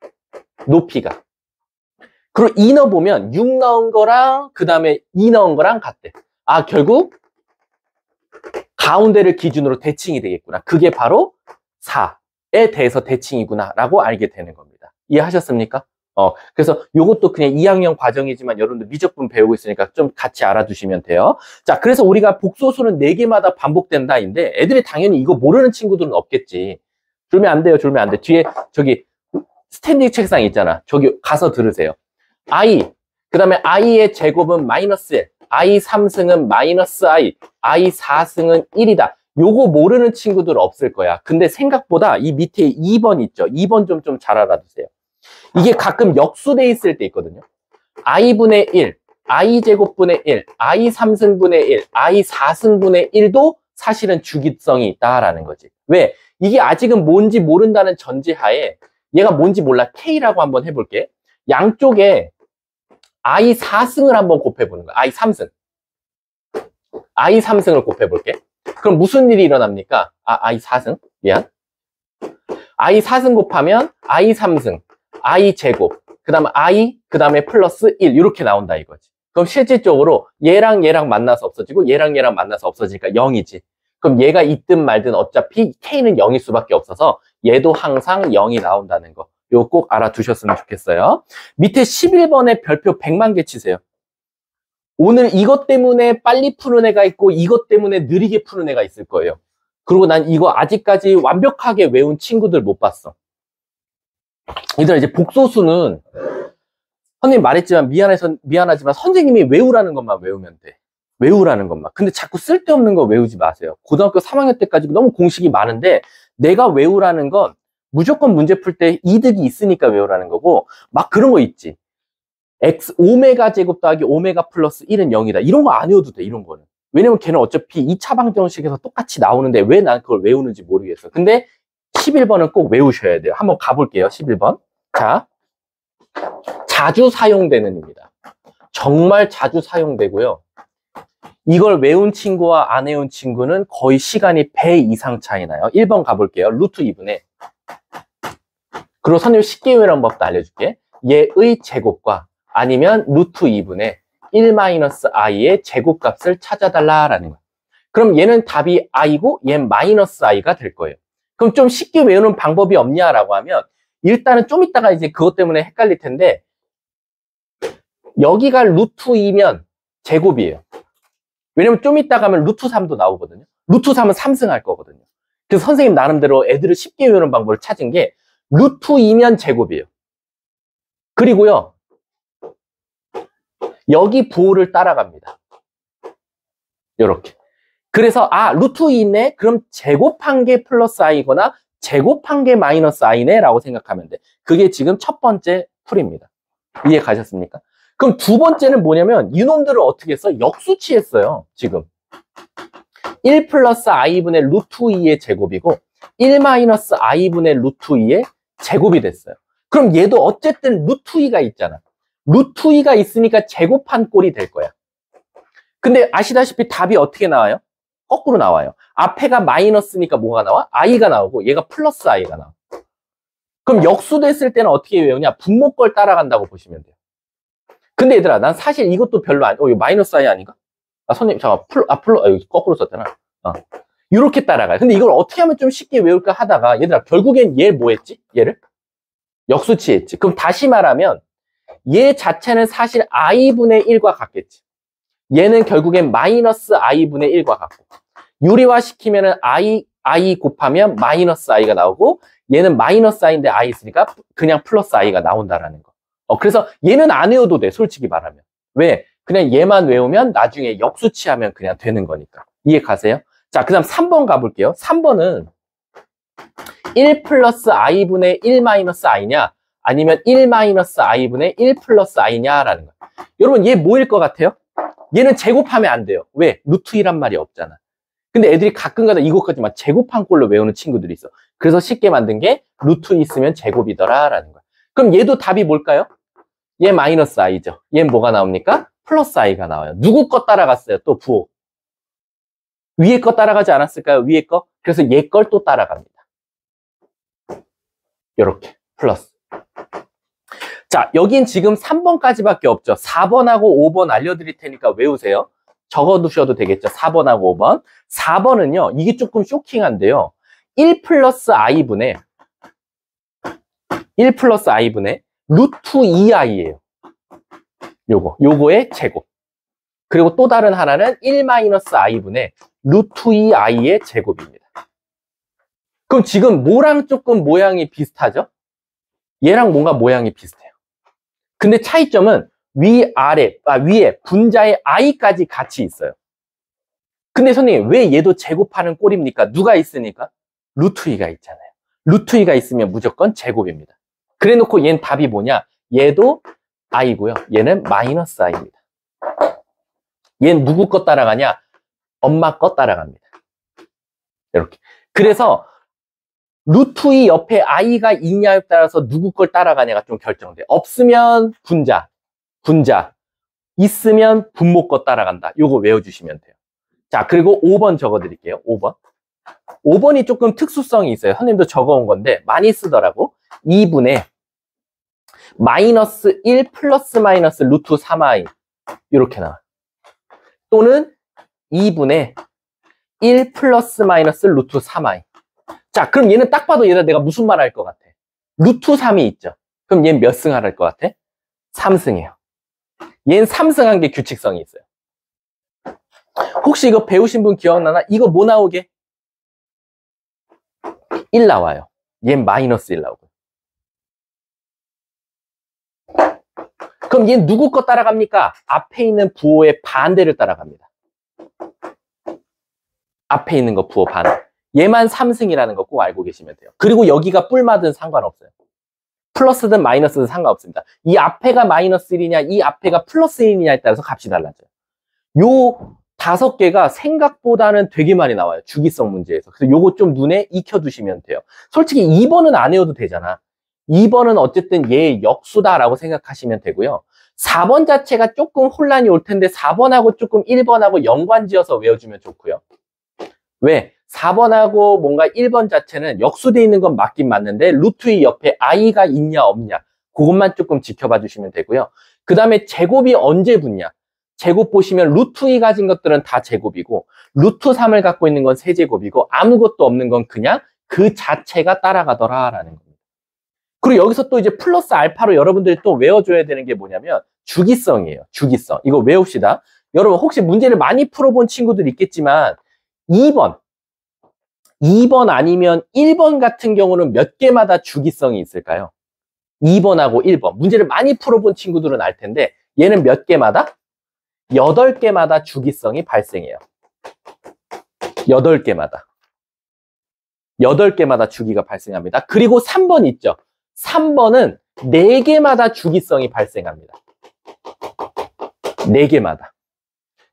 높이가. 그리고 2 넣어보면 6 넣은 거랑 그 다음에 2 넣은 거랑 같대. 아, 결국 가운데를 기준으로 대칭이 되겠구나. 그게 바로 4에 대해서 대칭이구나 라고 알게 되는 겁니다. 이해하셨습니까? 그래서 이것도 그냥 2학년 과정이지만 여러분들 미적분 배우고 있으니까 좀 같이 알아두시면 돼요. 자, 그래서 우리가 복소수는 4개마다 반복된다인데 애들이 당연히 이거 모르는 친구들은 없겠지. 졸면 안 돼요. 졸면 안 돼. 뒤에 저기 스탠딩 책상 있잖아. 저기 가서 들으세요. i, 그 다음에 i의 제곱은 마이너스 1, i 3승은 마이너스 i 4승은 1이다. 요거 모르는 친구들 없을 거야. 근데 생각보다 이 밑에 2번 있죠. 2번 좀 잘 알아두세요. 이게 가끔 역수돼 있을 때 있거든요. i분의 1, i제곱분의 1, i3승분의 1, i4승분의 1도 사실은 주기성이 있다라는 거지. 왜? 이게 아직은 뭔지 모른다는 전제하에 얘가 뭔지 몰라. K라고 한번 해볼게. 양쪽에 i4승을 한번 곱해보는 거야. i3승을 곱해볼게. 그럼 무슨 일이 일어납니까? i4승. 미안. i4승 곱하면 i3승, i제곱, 그 다음에 그 다음에 플러스 1 이렇게 나온다 이거지. 그럼 실질적으로 얘랑 만나서 없어지고 얘랑 만나서 없어지니까 0이지. 그럼 얘가 있든 말든 어차피 K는 0일 수밖에 없어서 얘도 항상 0이 나온다는 거. 이거 꼭 알아두셨으면 좋겠어요. 밑에 11번에 별표 100만 개 치세요. 오늘 이것 때문에 빨리 푸는 애가 있고 이것 때문에 느리게 푸는 애가 있을 거예요. 그리고 난 이거 아직까지 완벽하게 외운 친구들 못 봤어. 얘들아, 이제 복소수는 선생님 말했지만 미안하지만 선생님이 외우라는 것만 외우면 돼. 외우라는 것만. 근데 자꾸 쓸데없는 거 외우지 마세요. 고등학교 3학년 때까지 너무 공식이 많은데 내가 외우라는 건 무조건 문제 풀 때 이득이 있으니까 외우라는 거고, 막 그런 거 있지. x 오메가 제곱 더하기 오메가 플러스 1은 0이다. 이런 거 안 외워도 돼, 이런 거는. 왜냐면 걔는 어차피 2차 방정식에서 똑같이 나오는데 왜 난 그걸 외우는지 모르겠어. 근데 11번은 꼭 외우셔야 돼요. 한번 가볼게요, 11번. 자, 자주 사용되는입니다. 정말 자주 사용되고요. 이걸 외운 친구와 안 외운 친구는 거의 시간이 배 이상 차이 나요. 1번 가볼게요. 루트 2분의. 그리고 선생님 쉽게 외우는 법도 알려줄게. 얘의 제곱과 아니면 루트 2분의 1-i의 제곱값을 찾아달라라는 거야. 그럼 얘는 답이 i고 얘는 마이너스 i가 될 거예요. 그럼 좀 쉽게 외우는 방법이 없냐라고 하면 일단은 좀 이따가 이제 그것 때문에 헷갈릴 텐데 여기가 루트 2면 제곱이에요. 왜냐면 좀 이따 가면 루트 3도 나오거든요. 루트 3은 3승할 거거든요. 그래서 선생님 나름대로 애들을 쉽게 외우는 방법을 찾은 게 루트 2면 제곱이에요. 그리고요. 여기 부호를 따라갑니다. 요렇게. 그래서 루트 2 있네? 그럼 제곱한 게 플러스 i거나 제곱한 게 마이너스 i네? 라고 생각하면 돼. 그게 지금 첫 번째 풀입니다. 이해 가셨습니까? 그럼 두 번째는 뭐냐면 이놈들을 어떻게 했어? 역수치했어요. 지금 1 플러스 i분의 루트 2의 제곱이고 1 마이너스 i분의 루트 2의 제곱이 됐어요. 그럼 얘도 어쨌든 루트 2가 있잖아. 루트 2가 있으니까 제곱한 꼴이 될 거야. 근데 아시다시피 답이 어떻게 나와요? 거꾸로 나와요. 앞에가 마이너스니까 뭐가 나와? i가 나오고 얘가 플러스 i가 나와. 그럼 역수됐을 때는 어떻게 외우냐? 분모 걸 따라간다고 보시면 돼요. 근데 얘들아, 난 사실 이것도 별로 이거 마이너스 i 아닌가? 선생님, 잠깐, 여기 거꾸로 썼잖아. 이렇게 따라가요. 근데 이걸 어떻게 하면 좀 쉽게 외울까 하다가, 얘들아, 결국엔 얘 뭐 했지? 얘를? 역수치했지. 그럼 다시 말하면, 얘 자체는 사실 i분의 1과 같겠지. 얘는 결국엔 마이너스 i분의 1과 같고, 유리화시키면은 i 곱하면 마이너스 i가 나오고, 얘는 마이너스 i인데 i 있으니까 그냥 플러스 i가 나온다라는 거. 그래서 얘는 안 외워도 돼, 솔직히 말하면. 왜? 그냥 얘만 외우면 나중에 역수치하면 그냥 되는 거니까. 이해 가세요? 자, 그 다음 3번 가볼게요. 3번은 1 플러스 i분의 1 마이너스 i냐? 아니면 1 마이너스 i분의 1 플러스 i냐라는 거예요. 여러분, 얘 뭐일 것 같아요? 얘는 제곱하면 안 돼요. 왜? 루트 2란 말이 없잖아. 근데 애들이 가끔가다 이것까지만 제곱한 꼴로 외우는 친구들이 있어. 그래서 쉽게 만든 게 루트 있으면 제곱이더라라는 거야. 그럼 얘도 답이 뭘까요? 얘 마이너스 i죠. 얘는 뭐가 나옵니까? 플러스 i가 나와요. 누구 거 따라갔어요? 또 부호. 위에 거 따라가지 않았을까요? 위에 거? 그래서 얘 걸 또 따라갑니다. 요렇게 플러스. 자, 여긴 지금 3번까지밖에 없죠. 4번하고 5번 알려드릴 테니까 외우세요. 적어두셔도 되겠죠. 4번하고 5번. 4번은요. 이게 조금 쇼킹한데요. 1 플러스 i분의 루트 2i예요. 요거의 제곱. 그리고 또 다른 하나는 1 마이너스 i분의 루트 2i의 제곱입니다. 그럼 지금 뭐랑 조금 모양이 비슷하죠? 얘랑 뭔가 모양이 비슷해요. 근데 차이점은 위에 분자의 i까지 같이 있어요. 근데 선생님, 왜 얘도 제곱하는 꼴입니까? 누가 있으니까? 루트 2가 있잖아요. 루트 2가 있으면 무조건 제곱입니다. 그래 놓고 얘는 답이 뭐냐? 얘도 i고요. 얘는 마이너스 i입니다. 얘는 누구 거 따라가냐? 엄마 거 따라갑니다. 이렇게. 그래서 루트 2 옆에 i가 있냐에 따라서 누구 걸 따라가냐가 좀 결정돼. 없으면 분자. 있으면 분모 거 따라간다. 요거 외워주시면 돼요. 자, 그리고 5번 적어드릴게요. 5번. 5번이 조금 특수성이 있어요. 선생님도 적어온 건데 많이 쓰더라고. 2분의 마이너스 1 플러스 마이너스 루트 3i 이렇게 나와. 또는 2분의 1 플러스 마이너스 루트 3i. 자, 그럼 얘는 딱 봐도 얘는 내가 무슨 말 할 것 같아? 루트 3이 있죠. 그럼 얘는 몇 승 할 것 같아? 3승이에요. 얘는 3승한 게 규칙성이 있어요. 혹시 이거 배우신 분 기억나나? 이거 뭐 나오게? 1 나와요. 얘는 마이너스 1 나오고. 그럼 얘는 누구 거 따라갑니까? 앞에 있는 부호의 반대를 따라갑니다. 앞에 있는 거 부호 반대. 얘만 3승이라는 거 꼭 알고 계시면 돼요. 그리고 여기가 뿔마든 상관없어요. 플러스든 마이너스든 상관없습니다. 이 앞에가 마이너스 1이냐, 이 앞에가 플러스 1이냐에 따라서 값이 달라져요. 요 5개가 생각보다는 되게 많이 나와요. 주기성 문제에서. 그래서 요거 좀 눈에 익혀두시면 돼요. 솔직히 2번은 안 외워도 되잖아. 2번은 어쨌든 얘 역수다라고 생각하시면 되고요. 4번 자체가 조금 혼란이 올 텐데 4번하고 조금 1번하고 연관지어서 외워주면 좋고요. 왜? 4번하고 뭔가 1번 자체는 역수되어 있는 건 맞긴 맞는데 루트 2 옆에 i가 있냐 없냐 그것만 조금 지켜봐 주시면 되고요. 그 다음에 제곱이 언제 붙냐? 제곱 보시면 루트 2 가진 것들은 다 제곱이고 루트 3을 갖고 있는 건 세제곱이고 아무것도 없는 건 그냥 그 자체가 따라가더라라는 겁니다. 그리고 여기서 또 이제 플러스 알파로 여러분들이 또 외워줘야 되는 게 뭐냐면 주기성이에요. 주기성. 이거 외웁시다. 여러분 혹시 문제를 많이 풀어본 친구들 있겠지만 2번 아니면 1번 같은 경우는 몇 개마다 주기성이 있을까요? 2번하고 1번. 문제를 많이 풀어본 친구들은 알 텐데 얘는 몇 개마다? 8개마다 주기성이 발생해요. 8개마다. 8개마다 주기가 발생합니다. 그리고 3번 있죠. 3번은 4개마다 주기성이 발생합니다. 4개마다.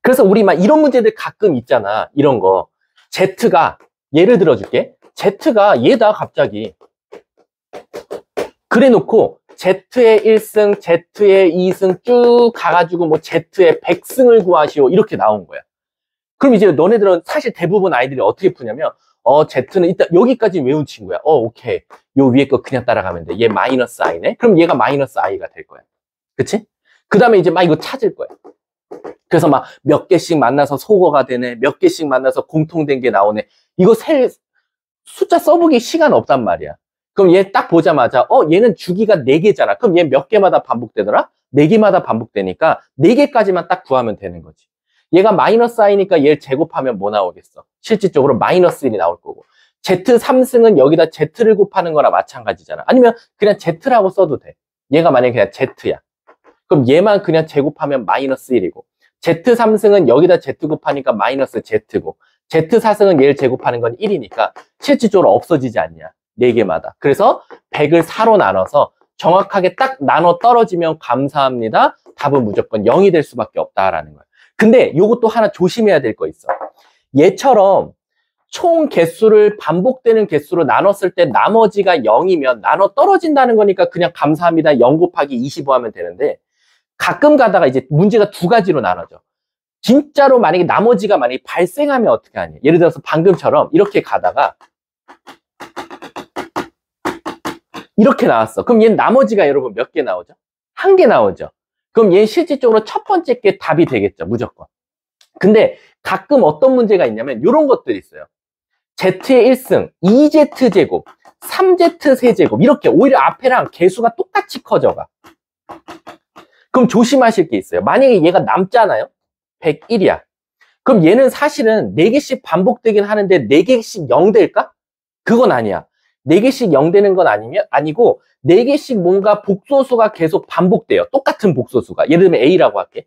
그래서 우리 막 이런 문제들 가끔 있잖아. 이런 거. Z가 예를 들어줄게. Z가 얘다 갑자기. 그래 놓고 Z의 1승, Z의 2승 쭉 가가지고 뭐 Z의 100승을 구하시오 이렇게 나온 거야. 그럼 이제 너네들은 사실 대부분 아이들이 어떻게 푸냐면 Z는 일단 여기까지 외운 친구야. 오케이. 요 위에 거 그냥 따라가면 돼. 얘 마이너스 i네. 그럼 얘가 마이너스 i가 될 거야. 그치? 그 다음에 이제 막 이거 찾을 거야. 그래서 막 몇 개씩 만나서 소거가 되네. 몇 개씩 만나서 공통된 게 나오네. 이거 숫자 써보기 시간 없단 말이야. 그럼 얘 딱 보자마자 얘는 주기가 4개잖아. 그럼 얘 몇 개마다 반복되더라? 4개마다 반복되니까 4개까지만 딱 구하면 되는 거지. 얘가 마이너스 i니까 얘를 제곱하면 뭐 나오겠어? 실질적으로 마이너스 1이 나올 거고. Z 3승은 여기다 Z를 곱하는 거나 마찬가지잖아. 아니면 그냥 Z라고 써도 돼. 얘가 만약에 그냥 Z야. 그럼 얘만 그냥 제곱하면 마이너스 1이고. Z 3승은 여기다 Z 곱하니까 마이너스 Z고. Z 4승은 얘를 제곱하는 건 1이니까 실질적으로 없어지지 않냐. 4개마다. 그래서 100을 4로 나눠서 정확하게 딱 나눠 떨어지면 감사합니다. 답은 무조건 0이 될 수밖에 없다라는 거예요. 근데 요것도 하나 조심해야 될 거 있어. 얘처럼 총 개수를 반복되는 개수로 나눴을 때 나머지가 0이면 나눠 떨어진다는 거니까 그냥 감사합니다. 0 곱하기 25 하면 되는데 가끔 가다가 이제 문제가 2가지로 나눠져. 진짜로 만약에 나머지가 만약에 발생하면 어떻게 하냐. 예를 들어서 방금처럼 이렇게 가다가 이렇게 나왔어. 그럼 얘는 나머지가 여러분 몇 개 나오죠? 1개 나오죠. 그럼 얘는 실질적으로 첫 번째 게 답이 되겠죠. 무조건. 근데 가끔 어떤 문제가 있냐면 이런 것들이 있어요. Z의 1승, 2Z제곱, 3Z 세제곱 이렇게 오히려 앞에랑 개수가 똑같이 커져가. 그럼 조심하실 게 있어요. 만약에 얘가 남잖아요. 101이야. 그럼 얘는 사실은 4개씩 반복되긴 하는데 4개씩 0 될까? 그건 아니야. 4개씩 0 되는 건 아니고 4개씩 뭔가 복소수가 계속 반복돼요. 똑같은 복소수가. 예를 들면 A라고 할게.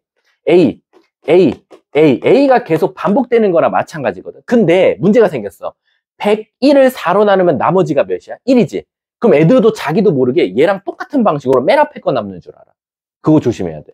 A가 계속 반복되는 거나 마찬가지거든. 근데 문제가 생겼어. 101을 4로 나누면 나머지가 몇이야? 1이지. 그럼 애들도 자기도 모르게 얘랑 똑같은 방식으로 맨 앞에 거 남는 줄 알아. 그거 조심해야 돼.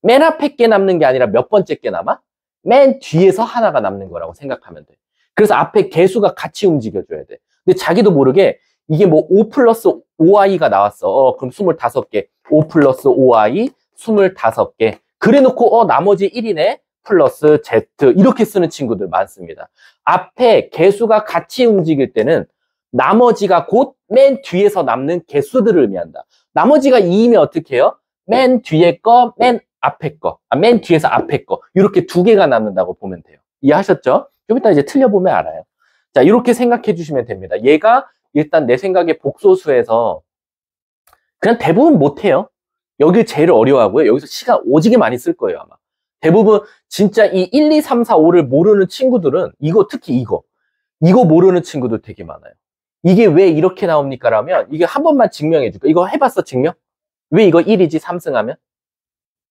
맨 앞에 게 남는 게 아니라 몇 번째 게 남아? 맨 뒤에서 하나가 남는 거라고 생각하면 돼. 그래서 앞에 개수가 같이 움직여줘야 돼. 근데 자기도 모르게 이게 뭐 5 플러스 5i가 나왔어. 그럼 25개. 5 플러스 5i 25개. 그래 놓고 나머지 1이네. 플러스 Z 이렇게 쓰는 친구들 많습니다. 앞에 개수가 같이 움직일 때는 나머지가 곧 맨 뒤에서 남는 개수들을 의미한다. 나머지가 2이면 어떻게 해요? 맨 뒤에 거, 맨 앞에 거. 맨 뒤에서 앞에 거. 이렇게 2개가 남는다고 보면 돼요. 이해하셨죠? 좀 이따 이제 틀려보면 알아요. 자, 이렇게 생각해 주시면 됩니다. 얘가 일단 내 생각에 복소수에서 그냥 대부분 못해요. 여길 제일 어려워하고요. 여기서 시간 오지게 많이 쓸 거예요, 아마. 대부분 진짜 이 1, 2, 3, 4, 5를 모르는 친구들은 특히 이거 모르는 친구들 되게 많아요. 이게 왜 이렇게 나옵니까? 라면 이게 한 번만 증명해 줄까? 이거 해봤어, 증명? 왜 이거 1이지, 3승하면?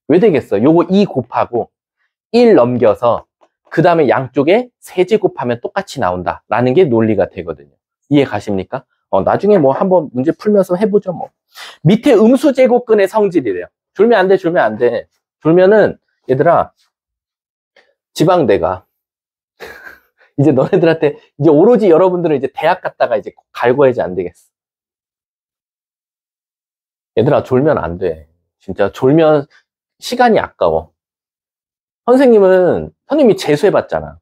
왜 되겠어? 요거 2 곱하고 1 넘겨서 그 다음에 양쪽에 세제곱하면 똑같이 나온다라는 게 논리가 되거든요. 이해 가십니까? 나중에 뭐 한번 문제 풀면서 해보죠 뭐. 밑에 음수제곱근의 성질이래요. 졸면 안 돼, 졸면 안 돼. 졸면은 얘들아 지방대가 이제 너네들한테 이제 오로지 여러분들은 이제 대학 갔다가 이제 갈궈야지 안 되겠어. 얘들아 졸면 안 돼. 진짜 졸면 시간이 아까워. 선생님이 재수해봤잖아.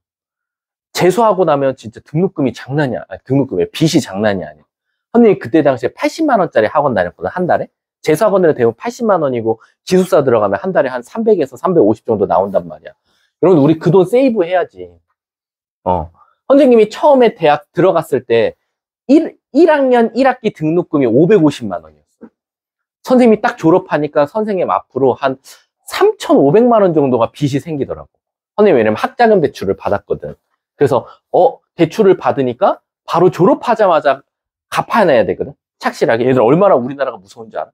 재수하고 나면 진짜 등록금이 장난이야. 아니, 등록금이 빚이 장난이 아니야. 선생님이 그때 당시에 80만 원짜리 학원 다녔거든, 한 달에. 재수학원들은 대부분 80만 원이고 기숙사 들어가면 한 달에 한 300에서 350 정도 나온단 말이야. 여러분 우리 그 돈 세이브 해야지. 선생님이 처음에 대학 들어갔을 때 1학년 1학기 등록금이 550만 원이었어. 선생님이 딱 졸업하니까 선생님 앞으로 한 3,500만 원 정도가 빚이 생기더라고. 선생님 왜냐면 학자금 대출을 받았거든. 그래서 대출을 받으니까 바로 졸업하자마자 갚아내야 되거든. 착실하게. 얘들 얼마나 우리나라가 무서운 줄 알아?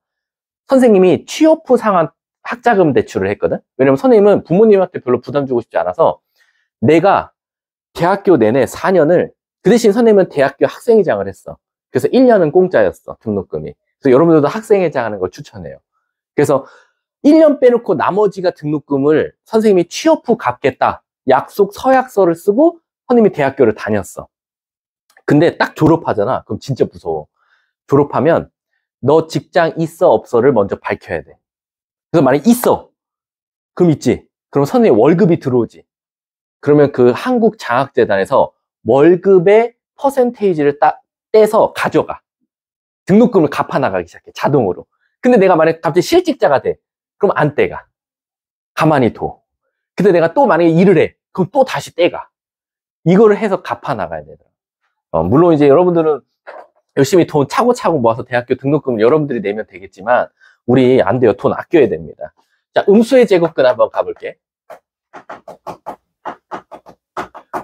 선생님이 취업 후 상환 학자금 대출을 했거든. 왜냐면 선생님은 부모님한테 별로 부담 주고 싶지 않아서 내가 대학교 내내 4년을 그 대신 선생님은 대학교 학생회장을 했어. 그래서 1년은 공짜였어, 등록금이. 그래서 여러분들도 학생회장 하는 걸 추천해요. 그래서 1년 빼놓고 나머지가 등록금을 선생님이 취업 후 갚겠다. 약속 서약서를 쓰고 선생님이 대학교를 다녔어. 근데 딱 졸업하잖아. 그럼 진짜 무서워. 졸업하면 너 직장 있어 없어를 먼저 밝혀야 돼. 그래서 만약에 있어. 그럼 있지. 그럼 선생님 월급이 들어오지. 그러면 그 한국장학재단에서 월급의 퍼센테이지를 딱 떼서 가져가. 등록금을 갚아나가기 시작해. 자동으로. 근데 내가 만약에 갑자기 실직자가 돼. 그럼 안 떼가. 가만히 둬. 근데 내가 또 만약에 일을 해. 그럼 또 다시 떼가. 이거를 해서 갚아나가야 되더라. 물론 이제 여러분들은 열심히 돈 차고차고 모아서 대학교 등록금을 여러분들이 내면 되겠지만 우리 안 돼요. 돈 아껴야 됩니다. 자, 음수의 제곱근 한번 가볼게.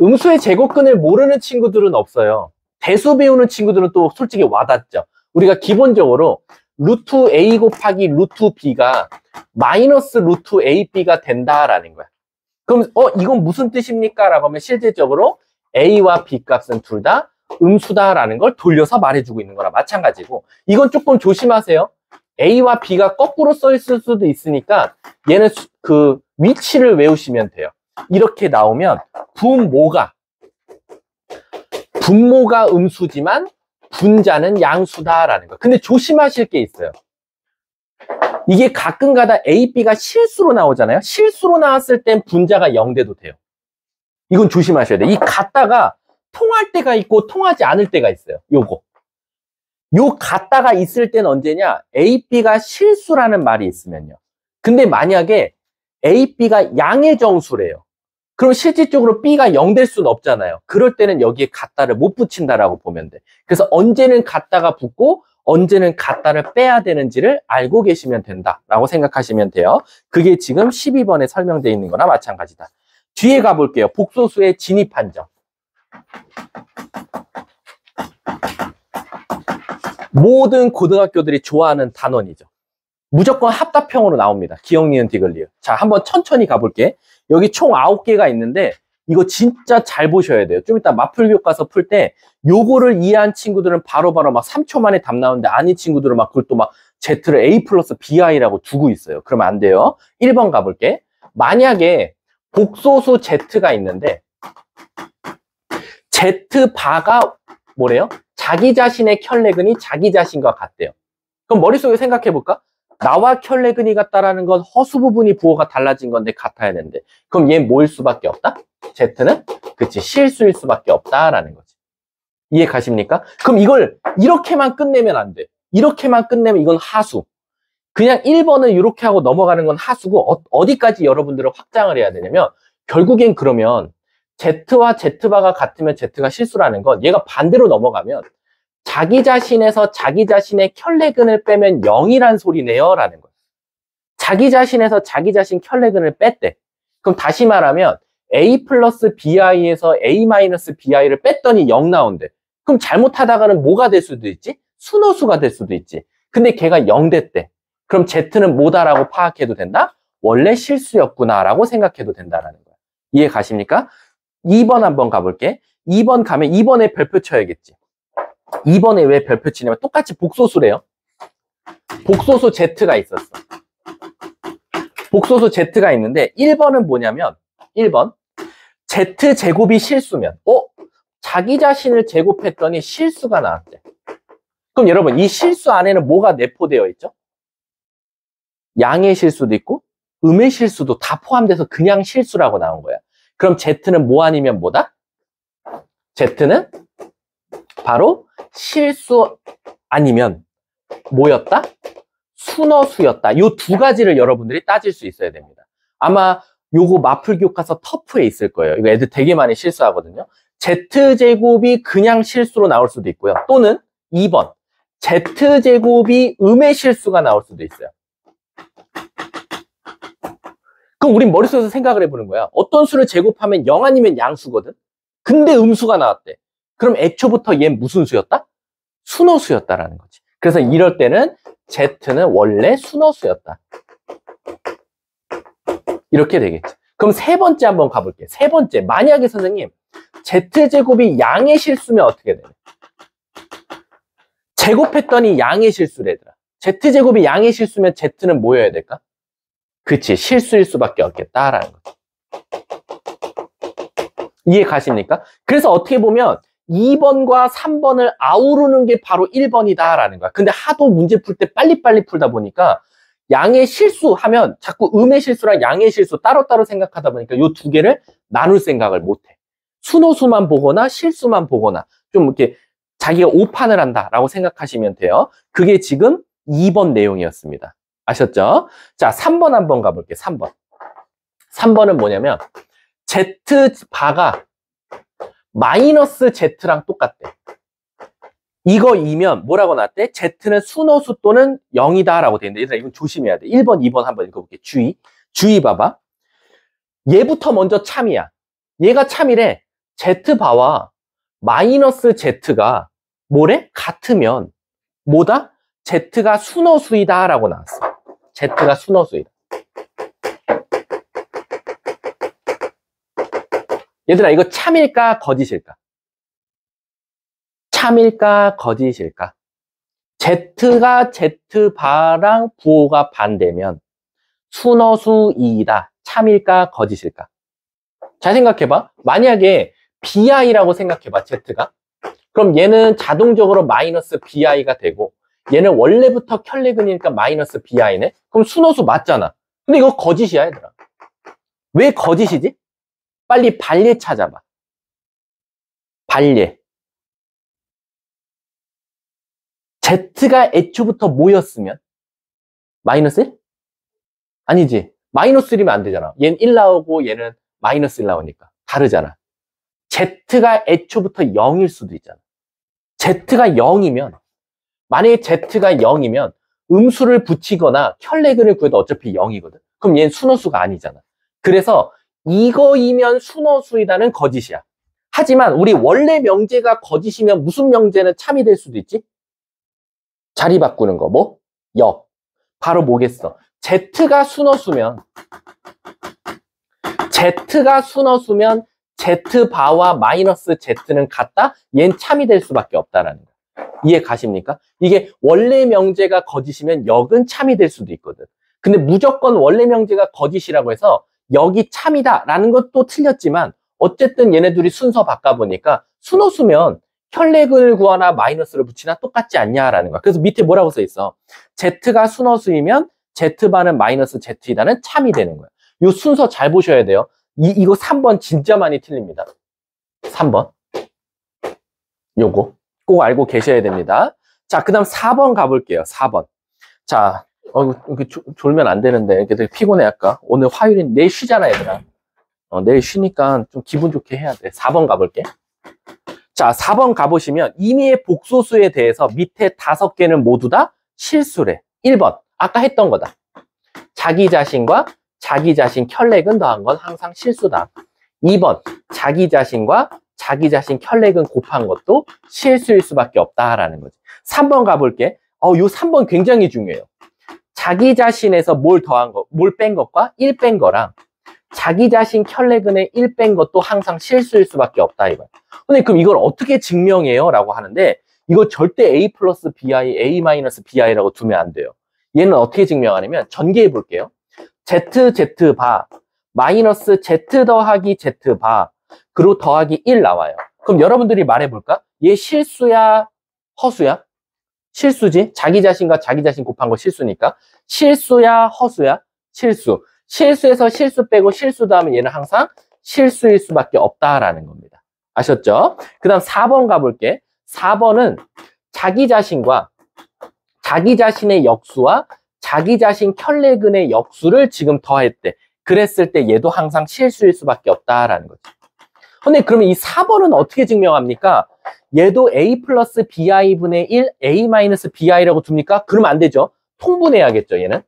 음수의 제곱근을 모르는 친구들은 없어요. 대수 배우는 친구들은 또 솔직히 와닿죠. 우리가 기본적으로 루트 A 곱하기 루트 B가 마이너스 루트 AB가 된다라는 거야. 그럼 이건 무슨 뜻입니까? 라고 하면 실질적으로 A와 B 값은 둘 다 음수다라는 걸 돌려서 말해주고 있는 거나 마찬가지고, 이건 조금 조심하세요. A와 B가 거꾸로 써 있을 수도 있으니까 얘는 그 위치를 외우시면 돼요. 이렇게 나오면 분모가 음수지만 분자는 양수다라는 거. 근데 조심하실 게 있어요. 이게 가끔가다 A, B가 실수로 나오잖아요. 실수로 나왔을 땐 분자가 0돼도 돼요. 이건 조심하셔야 돼요. 이 같다가 통할 때가 있고 통하지 않을 때가 있어요. 요 같다가 있을 때는 언제냐? A, B가 실수라는 말이 있으면요. 근데 만약에 A, B가 양의 정수래요. 그럼 실질적으로 B가 0 될 수는 없잖아요. 그럴 때는 여기에 같다를 못 붙인다라고 보면 돼. 그래서 언제는 같다가 붙고 언제는 같다를 빼야 되는지를 알고 계시면 된다라고 생각하시면 돼요. 그게 지금 12번에 설명되어 있는 거나 마찬가지다. 뒤에 가볼게요. 복소수의 진입 판정. 모든 고등학교들이 좋아하는 단원이죠. 무조건 합답형으로 나옵니다. 기억, 니은, 디귿, 리을. 자, 한번 천천히 가볼게. 여기 총 9개가 있는데 이거 진짜 잘 보셔야 돼요. 좀 이따 맞풀 교과서 풀 때 요거를 이해한 친구들은 바로바로 막 3초 만에 답 나오는데, 아닌 친구들은 막 그걸 또 막 Z를 A 플러스 BI라고 두고 있어요. 그러면 안 돼요. 1번 가볼게. 만약에 복소수 Z가 있는데 Z바가 뭐래요? 자기 자신의 켤레근이 자기 자신과 같대요. 그럼 머릿속에 생각해볼까? 나와 켤레근이 같다라는 건 허수 부분이 부호가 달라진 건데 같아야 되는데, 그럼 얘 뭐일 수밖에 없다? Z는? 그치, 실수일 수밖에 없다라는 거지. 이해 가십니까? 그럼 이걸 이렇게만 끝내면 안 돼. 이렇게만 끝내면 이건 하수. 그냥 1번을 이렇게 하고 넘어가는 건 하수고, 어디까지 여러분들은 확장을 해야 되냐면, 결국엔 그러면 Z와 Z바가 같으면 Z가 실수라는 건 얘가 반대로 넘어가면 자기 자신에서 자기 자신의 켤레근을 빼면 0이란 소리네요 라는 거예요. 자기 자신에서 자기 자신 켤레근을 뺐대. 그럼 다시 말하면 A 플러스 BI에서 A 마이너스 BI를 뺐더니 0 나온대. 그럼 잘못하다가는 뭐가 될 수도 있지? 순호수가 될 수도 있지. 근데 걔가 0 됐대. 그럼 Z는 뭐다라고 파악해도 된다? 원래 실수였구나 라고 생각해도 된다라는 거야. 이해 가십니까? 2번 한번 가볼게. 2번 가면 2번에 별표 쳐야겠지. 2번에 왜 별표 치냐면 똑같이 복소수래요. 복소수 Z가 있었어. 복소수 Z가 있는데 1번은 뭐냐면 1번 Z제곱이 실수면 자기 자신을 제곱했더니 실수가 나왔대. 그럼 여러분 이 실수 안에는 뭐가 내포되어 있죠? 양의 실수도 있고 음의 실수도 다 포함돼서 그냥 실수라고 나온 거야. 그럼 Z는 뭐 아니면 뭐다? Z는 바로 실수 아니면 뭐였다? 순어수였다. 요 두 가지를 여러분들이 따질 수 있어야 됩니다. 아마 요거 마플 교과서 터프에 있을 거예요. 이거 애들 되게 많이 실수하거든요. Z제곱이 그냥 실수로 나올 수도 있고요. 또는 2번 Z제곱이 음의 실수가 나올 수도 있어요. 그럼 우린 머릿속에서 생각을 해보는 거야. 어떤 수를 제곱하면 0 아니면 양수거든. 근데 음수가 나왔대. 그럼 애초부터 얘 무슨 수였다? 순어수였다라는 거지. 그래서 이럴 때는 Z는 원래 순어수였다. 이렇게 되겠지. 그럼 세 번째 한번 가볼게. 세 번째, 만약에 선생님 Z제곱이 양의 실수면 어떻게 되냐? 제곱했더니 양의 실수래더라. Z제곱이 양의 실수면 Z는 뭐여야 될까? 그치, 실수일 수밖에 없겠다라는 거죠. 이해 가십니까? 그래서 어떻게 보면 2번과 3번을 아우르는 게 바로 1번이다라는 거야. 근데 하도 문제 풀 때 빨리빨리 풀다 보니까 양의 실수 하면 자꾸 음의 실수랑 양의 실수 따로따로 생각하다 보니까 이 두 개를 나눌 생각을 못해. 순호수만 보거나 실수만 보거나 좀 이렇게 자기가 오판을 한다라고 생각하시면 돼요. 그게 지금 2번 내용이었습니다. 아셨죠? 자, 3번 한번 가볼게요. 3번. 3번은 뭐냐면 Z바가 마이너스 Z랑 똑같대. 이거이면 뭐라고 나왔대? Z는 순호수 또는 0이다 라고 돼 있는데 얘들아 이건 조심해야 돼. 1번, 2번 한번 읽어볼게. 주의 봐봐. 얘부터 먼저 참이야. 얘가 참이래. Z바와 마이너스 Z가 뭐래? 같으면 뭐다? Z가 순호수이다 라고 나왔어. Z가 순호수이다. 얘들아 이거 참일까 거짓일까? 참일까 거짓일까? Z가 Z바랑 부호가 반대면 순어수이다. 참일까 거짓일까? 잘 생각해봐. 만약에 BI라고 생각해봐. Z가. 그럼 얘는 자동적으로 마이너스 BI가 되고 얘는 원래부터 켤레근이니까 마이너스 BI네. 그럼 순어수 맞잖아. 근데 이거 거짓이야 얘들아. 왜 거짓이지? 빨리 반례 찾아봐. 반례. Z가 애초부터 뭐였으면? 마이너스 1? 아니지. 마이너스 1이면 안 되잖아. 얘는 1 나오고 얘는 마이너스 1 나오니까. 다르잖아. Z가 애초부터 0일 수도 있잖아. Z가 0이면, 만약에 Z가 0이면 음수를 붙이거나 켤레근을 구해도 어차피 0이거든. 그럼 얘는 순어수가 아니잖아. 그래서 이거이면 순어수이다는 거짓이야. 하지만 우리 원래 명제가 거짓이면 무슨 명제는 참이 될 수도 있지? 자리 바꾸는 거. 뭐? 역. 바로 뭐겠어? Z가 순어수면 Z바와 마이너스 Z는 같다? 얘는 참이 될 수밖에 없다라는 거. 이해 가십니까? 이게 원래 명제가 거짓이면 역은 참이 될 수도 있거든. 근데 무조건 원래 명제가 거짓이라고 해서 역이 참이다 라는 것도 틀렸지만 어쨌든 얘네들이 순서 바꿔보니까 순어수면 혈내근을 구하나 마이너스를 붙이나 똑같지 않냐라는 거야. 그래서 밑에 뭐라고 써 있어? Z가 순어수이면 Z바는 마이너스 Z이다는 참이 되는 거야. 이 순서 잘 보셔야 돼요. 이거 3번 진짜 많이 틀립니다. 3번. 요거 꼭 알고 계셔야 됩니다. 자, 그 다음 4번 가볼게요. 4번. 자, 이렇게 졸면 안 되는데 이렇게 되게 피곤해 아까. 오늘 화요일인 내일 쉬잖아 얘들아. 내일 쉬니까 좀 기분 좋게 해야 돼. 4번 가볼게. 자, 4번 가보시면 임의의 복소수에 대해서 밑에 5개는 모두 다 실수래. 1번 아까 했던 거다. 자기 자신과 자기 자신 켤레근 더한 건 항상 실수다. 2번 자기 자신과 자기 자신 켤레근 곱한 것도 실수일 수밖에 없다라는 거지. 3번 가볼게. 요 3번 굉장히 중요해요. 자기 자신에서 뭘 더한 거, 뭘 뺀 것과 1 뺀 거랑 자기 자신 켤레근에 1 뺀 것도 항상 실수일 수밖에 없다 이거야. 근데 그럼 이걸 어떻게 증명해요? 라고 하는데 이거 절대 A 플러스 BI, A 마이너스 BI라고 두면 안 돼요. 얘는 어떻게 증명하냐면 전개해 볼게요. Z 바 마이너스 Z 더하기 Z 바 그리고 더하기 1 나와요. 그럼 여러분들이 말해볼까? 얘 실수야? 허수야? 실수지? 자기 자신과 자기 자신 곱한 거 실수니까. 실수야? 허수야? 실수. 실수에서 실수 빼고 실수 더하면 얘는 항상 실수일 수밖에 없다라는 겁니다. 아셨죠? 그 다음 4번 가볼게. 4번은 자기 자신과 자기 자신의 역수와 자기 자신 켤레근의 역수를 지금 더했대. 그랬을 때 얘도 항상 실수일 수밖에 없다라는 거지. 근데 그러면 이 4번은 어떻게 증명합니까? 얘도 A 플러스 BI분의 1, A 마이너스 BI라고 둡니까? 그러면 안 되죠. 통분해야겠죠, 얘는.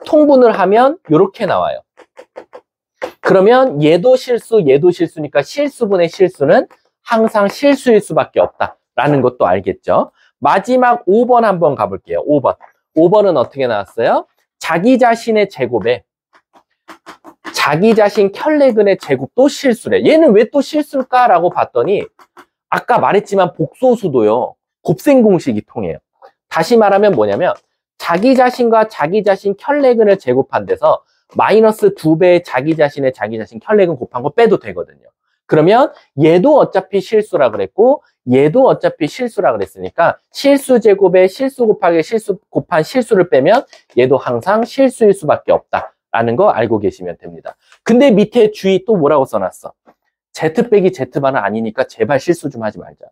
통분을 하면 이렇게 나와요. 그러면 얘도 실수, 얘도 실수니까 실수분의 실수는 항상 실수일 수밖에 없다라는 것도 알겠죠. 마지막 5번 한번 가볼게요. 5번. 5번은 어떻게 나왔어요? 자기 자신의 제곱에 자기 자신 켤레근의 제곱도 실수래. 얘는 왜 또 실수일까라고 봤더니 아까 말했지만 복소수도요. 곱셈 공식이 통해요. 다시 말하면 뭐냐면 자기 자신과 자기 자신 켤레근을 제곱한 데서 마이너스 2배의 자기 자신 켤레근 곱한 거 빼도 되거든요. 그러면 얘도 어차피 실수라 그랬고 얘도 어차피 실수라 그랬으니까 실수 제곱에 실수 곱하기 실수 곱한 실수를 빼면 얘도 항상 실수일 수밖에 없다라는 거 알고 계시면 됩니다. 근데 밑에 주의 또 뭐라고 써놨어? Z 빼기 Z반은 아니니까 제발 실수 좀 하지 말자.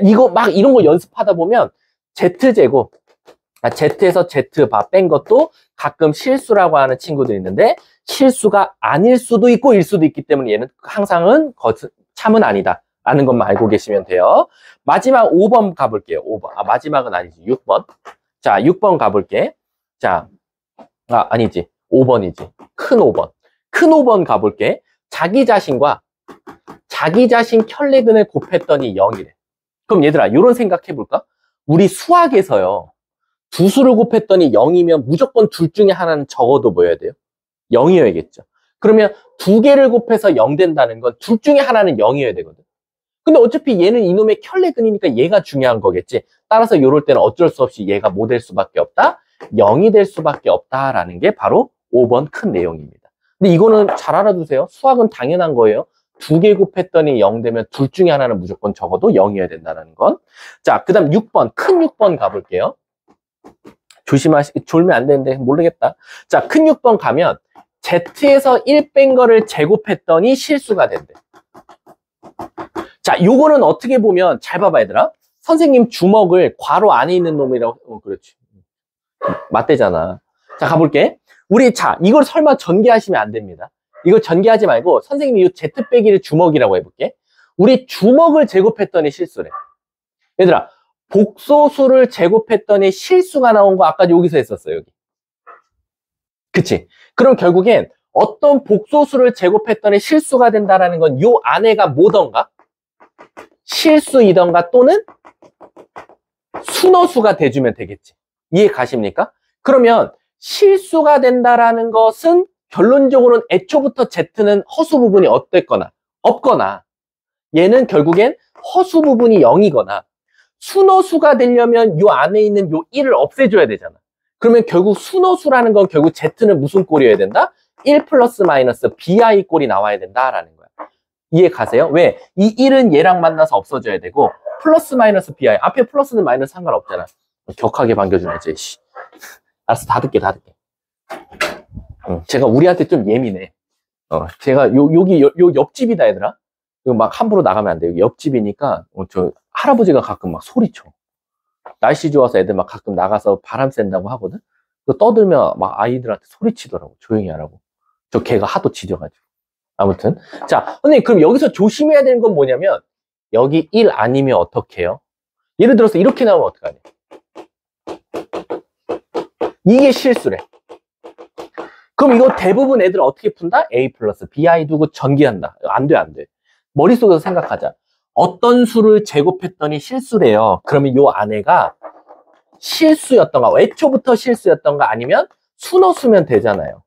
이거 막 이런 거 연습하다 보면 Z제곱 Z에서 Z바 뺀 것도 가끔 실수라고 하는 친구들이 있는데 실수가 아닐 수도 있고 일 수도 있기 때문에 얘는 항상은 참은 아니다 라는 것만 알고 계시면 돼요. 마지막 5번 가볼게요. 5번. 마지막은 아니지. 6번. 자, 6번 가볼게. 자, 아니지. 5번이지. 큰 5번. 큰 5번 가볼게. 자기 자신과 자기 자신 켤레근을 곱했더니 0이래. 그럼 얘들아, 이런 생각 해볼까? 우리 수학에서요. 두 수를 곱했더니 0이면 무조건 둘 중에 하나는 적어도 뭐여야 돼요? 0이어야겠죠. 그러면 두 개를 곱해서 0 된다는 건 둘 중에 하나는 0이어야 되거든. 근데 어차피 얘는 이놈의 켤레근이니까 얘가 중요한 거겠지. 따라서 이럴 때는 어쩔 수 없이 얘가 뭐 될 수밖에 없다? 0이 될 수밖에 없다라는 게 바로 5번 큰 내용입니다. 근데 이거는 잘 알아두세요. 수학은 당연한 거예요. 두 개 곱했더니 0 되면 둘 중에 하나는 무조건 적어도 0이어야 된다는 건. 자, 그 다음 6번, 큰 6번 가볼게요. 졸면 안 되는데 모르겠다. 자, 큰 6번 가면 Z에서 1 뺀 거를 제곱했더니 실수가 된대. 자, 요거는 어떻게 보면 잘 봐봐 얘들아. 선생님 주먹을 괄호 안에 있는 놈이라고 그렇지. 맞대잖아. 자, 가볼게. 자, 이걸 설마 전개하시면 안 됩니다. 이걸 전개하지 말고 선생님이 이 Z 빼기를 주먹이라고 해볼게. 우리 주먹을 제곱했더니 실수래. 얘들아, 복소수를 제곱했더니 실수가 나온 거 아까 여기서 했었어요. 여기. 그치? 그럼 결국엔 어떤 복소수를 제곱했더니 실수가 된다라는 건 요 안에가 뭐던가? 실수이던가 또는 순어수가 돼주면 되겠지. 이해 가십니까? 그러면 실수가 된다라는 것은 결론적으로는 애초부터 Z는 허수 부분이 어땠거나 없거나 얘는 결국엔 허수 부분이 0이거나 순어수가 되려면 요 안에 있는 요 1을 없애줘야 되잖아. 그러면 결국 순어수라는 건 결국 Z는 무슨 꼴이어야 된다? 1 플러스 마이너스 BI 꼴이 나와야 된다라는 거야. 이해 가세요? 왜? 이 1은 얘랑 만나서 없어져야 되고 플러스 마이너스 BI 앞에 플러스는 마이너스 상관없잖아. 격하게 반겨주네. 씨. 알았어, 다 듣게. 제가 우리한테 좀 예민해. 제가 여기 옆집이다 얘들아. 이거 막 함부로 나가면 안 돼요. 옆집이니까 저 할아버지가 가끔 막 소리쳐. 날씨 좋아서 애들 막 가끔 나가서 바람 쐰다고 하거든. 떠들면 막 아이들한테 소리치더라고. 조용히 하라고. 저 걔가 하도 짖어가지고. 아무튼 자, 선생님 그럼 여기서 조심해야 되는 건 뭐냐면 여기 1 아니면 어떻게 해요? 예를 들어서 이렇게 나오면 어떡하냐? 이게 실수래. 그럼 이거 대부분 애들 어떻게 푼다? A 플러스 BI 두고 전개한다. 안 돼. 머릿속에서 생각하자. 어떤 수를 제곱했더니 실수래요. 그러면 요 안에가 실수였던가, 애초부터 실수였던가 아니면 순어수면 되잖아요.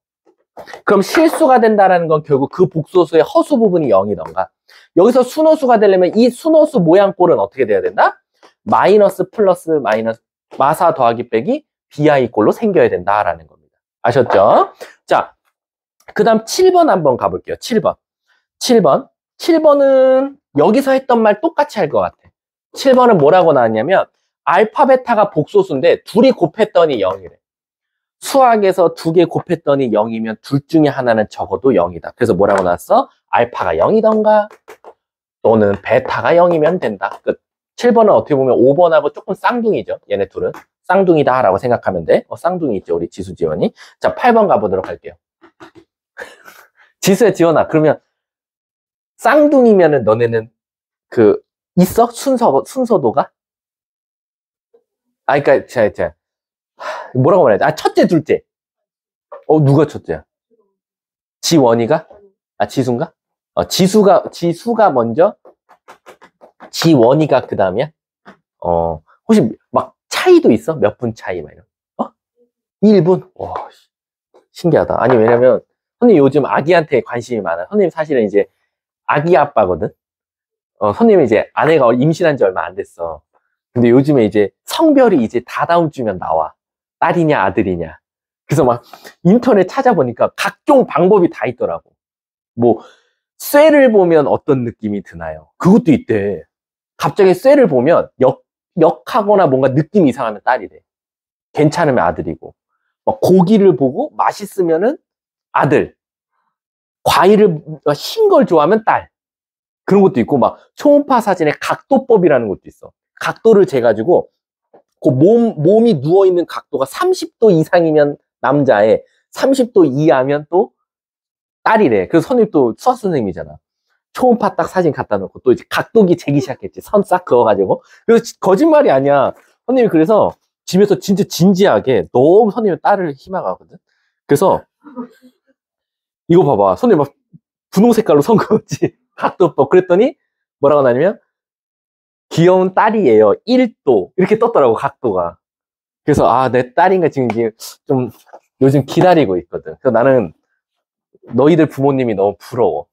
그럼 실수가 된다라는 건 결국 그 복소수의 허수 부분이 0이던가. 여기서 순호수가 되려면 이 순호수 모양꼴은 어떻게 돼야 된다? 마이너스 플러스 마이너스 마사 더하기 빼기 bi 꼴로 생겨야 된다라는 겁니다. 아셨죠? 자, 그 다음 7번 한번 가볼게요. 7번. 7번은 여기서 했던 말 똑같이 할 것 같아. 7번은 뭐라고 나왔냐면 알파 베타가 복소수인데 둘이 곱했더니 0이래. 수학에서 두 개 곱했더니 0이면 둘 중에 하나는 적어도 0이다. 그래서 뭐라고 나왔어? 알파가 0이던가 또는 베타가 0이면 된다. 끝. 7번은 어떻게 보면 5번하고 조금 쌍둥이죠. 얘네 둘은. 쌍둥이다 라고 생각하면 돼. 쌍둥이 있죠. 우리 지수 지원이. 자, 8번 가보도록 할게요. 지수야 지원아. 그러면 쌍둥이면은 너네는 있어? 순서도가? 그러니까 자, 뭐라고 말해야 돼? 첫째, 둘째. 누가 첫째야? 지원이가? 지수인가? 지수가 먼저, 지원이가 그 다음이야? 혹시 막 차이도 있어? 몇 분 차이 막 이런? 1분? 와, 신기하다. 아니, 왜냐면, 선생님 요즘 아기한테 관심이 많아. 선생님 사실은 이제 아기 아빠거든? 선생님이 이제 아내가 임신한 지 얼마 안 됐어. 근데 요즘에 이제 성별이 이제 다다음 주면 나와. 딸이냐, 아들이냐. 그래서 막 인터넷 찾아보니까 각종 방법이 다 있더라고. 뭐, 쇠를 보면 어떤 느낌이 드나요? 그것도 있대. 갑자기 쇠를 보면 역하거나 뭔가 느낌이 이상하면 딸이래. 괜찮으면 아들이고. 막 고기를 보고 맛있으면은 아들. 과일을 신 걸 좋아하면 딸. 그런 것도 있고, 막 초음파 사진의 각도법이라는 것도 있어. 각도를 재가지고 그 몸이 누워있는 각도가 30도 이상이면 남자애, 30도 이하면 또 딸이래. 그래서 선생님 또 수학 선생님이잖아. 초음파 딱 사진 갖다 놓고 또 이제 각도기 재기 시작했지. 선 싹 그어가지고. 그래서 거짓말이 아니야. 선생님이 그래서 집에서 진짜 진지하게 너무 선생님은 딸을 희망하거든. 그래서 이거 봐봐. 선생님 막 분홍 색깔로 선 그었지. 각도법. 그랬더니 뭐라고 나냐면 귀여운 딸이에요. 1도. 이렇게 떴더라고, 각도가. 그래서, 내 딸인가 지금 좀 요즘 기다리고 있거든. 그래서 나는 너희들 부모님이 너무 부러워.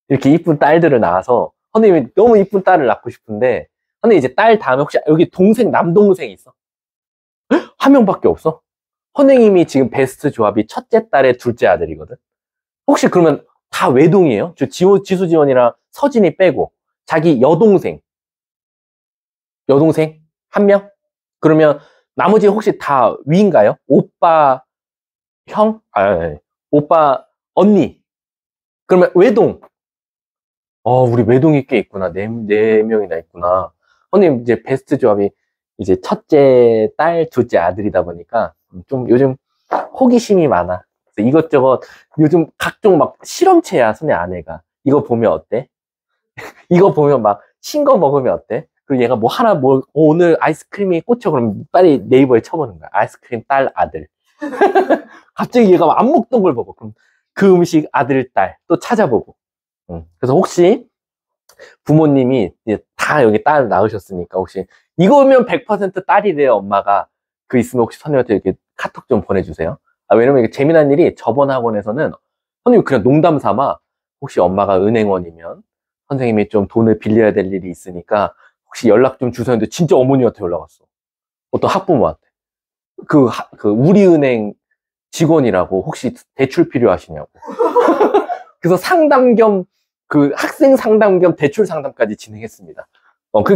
이렇게 이쁜 딸들을 낳아서, 선생님이 너무 이쁜 딸을 낳고 싶은데, 선생님 이제 딸 다음에 혹시 여기 남동생 있어? 한 명밖에 없어? 선생님이 지금 베스트 조합이 첫째 딸의 둘째 아들이거든? 혹시 그러면 다 외동이에요? 지수 지원이랑 서진이 빼고, 자기 여동생 한 명? 그러면 나머지 혹시 다 위인가요? 오빠, 형? 오빠, 언니. 그러면 외동. 우리 외동이 꽤 있구나. 네 명이나 있구나. 선생님 이제 베스트 조합이 이제 첫째 딸, 둘째 아들이다 보니까 좀 요즘 호기심이 많아. 그래서 이것저것 요즘 각종 막 실험체야, 선생님 아내가. 이거 보면 어때? 이거 보면 막 신 거 먹으면 어때? 그리고 얘가 오늘 아이스크림이 꽂혀. 그럼 빨리 네이버에 쳐보는 거야. 아이스크림 딸, 아들. 갑자기 얘가 안 먹던 걸 보고. 그럼 그 음식 아들, 딸 또 찾아보고. 그래서 혹시 부모님이 이제 다 여기 딸 낳으셨으니까 혹시 이거면 100% 딸이래요, 엄마가. 그 있으면 혹시 선생님한테 이렇게 카톡 좀 보내주세요. 왜냐면 이게 재미난 일이 저번 학원에서는 선생님이 그냥 농담 삼아 혹시 엄마가 은행원이면 선생님이 좀 돈을 빌려야 될 일이 있으니까 혹시 연락 좀 주세요 했는데 진짜 어머니한테 연락 왔어. 어떤 학부모한테. 우리은행 직원이라고 혹시 대출 필요하시냐고. 그래서 상담 겸 학생 상담 겸 대출 상담까지 진행했습니다.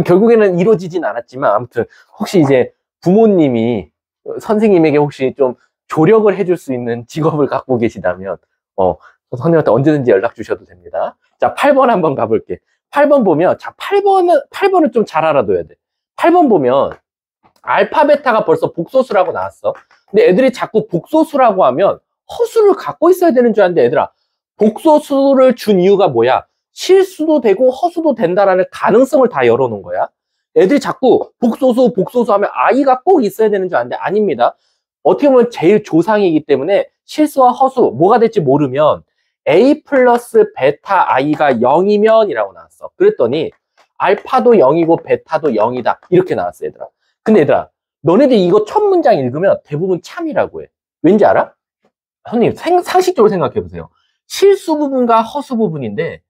결국에는 이루어지진 않았지만 아무튼 혹시 이제 부모님이 선생님에게 혹시 좀 조력을 해줄 수 있는 직업을 갖고 계시다면 선생님한테 언제든지 연락 주셔도 됩니다. 자, 8번 한번 가볼게. 8번 보면, 8번은 좀 잘 알아둬야 돼. 8번 보면, 알파, 베타가 벌써 복소수라고 나왔어. 근데 애들이 자꾸 복소수라고 하면 허수를 갖고 있어야 되는 줄 아는데, 얘들아, 복소수를 준 이유가 뭐야? 실수도 되고 허수도 된다라는 가능성을 다 열어놓은 거야. 애들이 자꾸 복소수 하면 아이가 꼭 있어야 되는 줄 아는데, 아닙니다. 어떻게 보면 제일 조상이기 때문에 실수와 허수, 뭐가 될지 모르면 A 플러스 베타 i가 0이면 이라고 나왔어. 그랬더니 알파도 0이고 베타도 0이다. 이렇게 나왔어, 얘들아. 근데 얘들아, 너네들 이거 첫 문장 읽으면 대부분 참이라고 해. 왠지 알아? 선생님, 상식적으로 생각해 보세요. 실수 부분과 허수 부분인데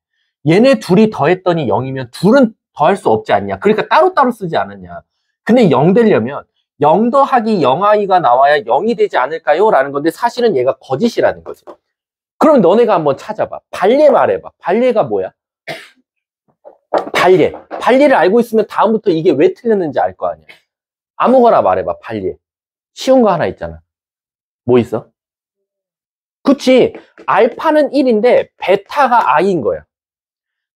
얘네 둘이 더했더니 0이면 둘은 더할 수 없지 않냐. 그러니까 따로따로 쓰지 않았냐. 근데 0 되려면 0 더하기 0i가 나와야 0이 되지 않을까요? 라는 건데 사실은 얘가 거짓이라는 거지. 그럼 너네가 한번 찾아봐. 발례 말해봐. 발례가 뭐야? 발례. 발례를 알고 있으면 다음부터 이게 왜 틀렸는지 알 거 아니야. 아무거나 말해봐. 발례. 쉬운 거 하나 있잖아. 뭐 있어? 그치. 알파는 1인데 베타가 i인 거야.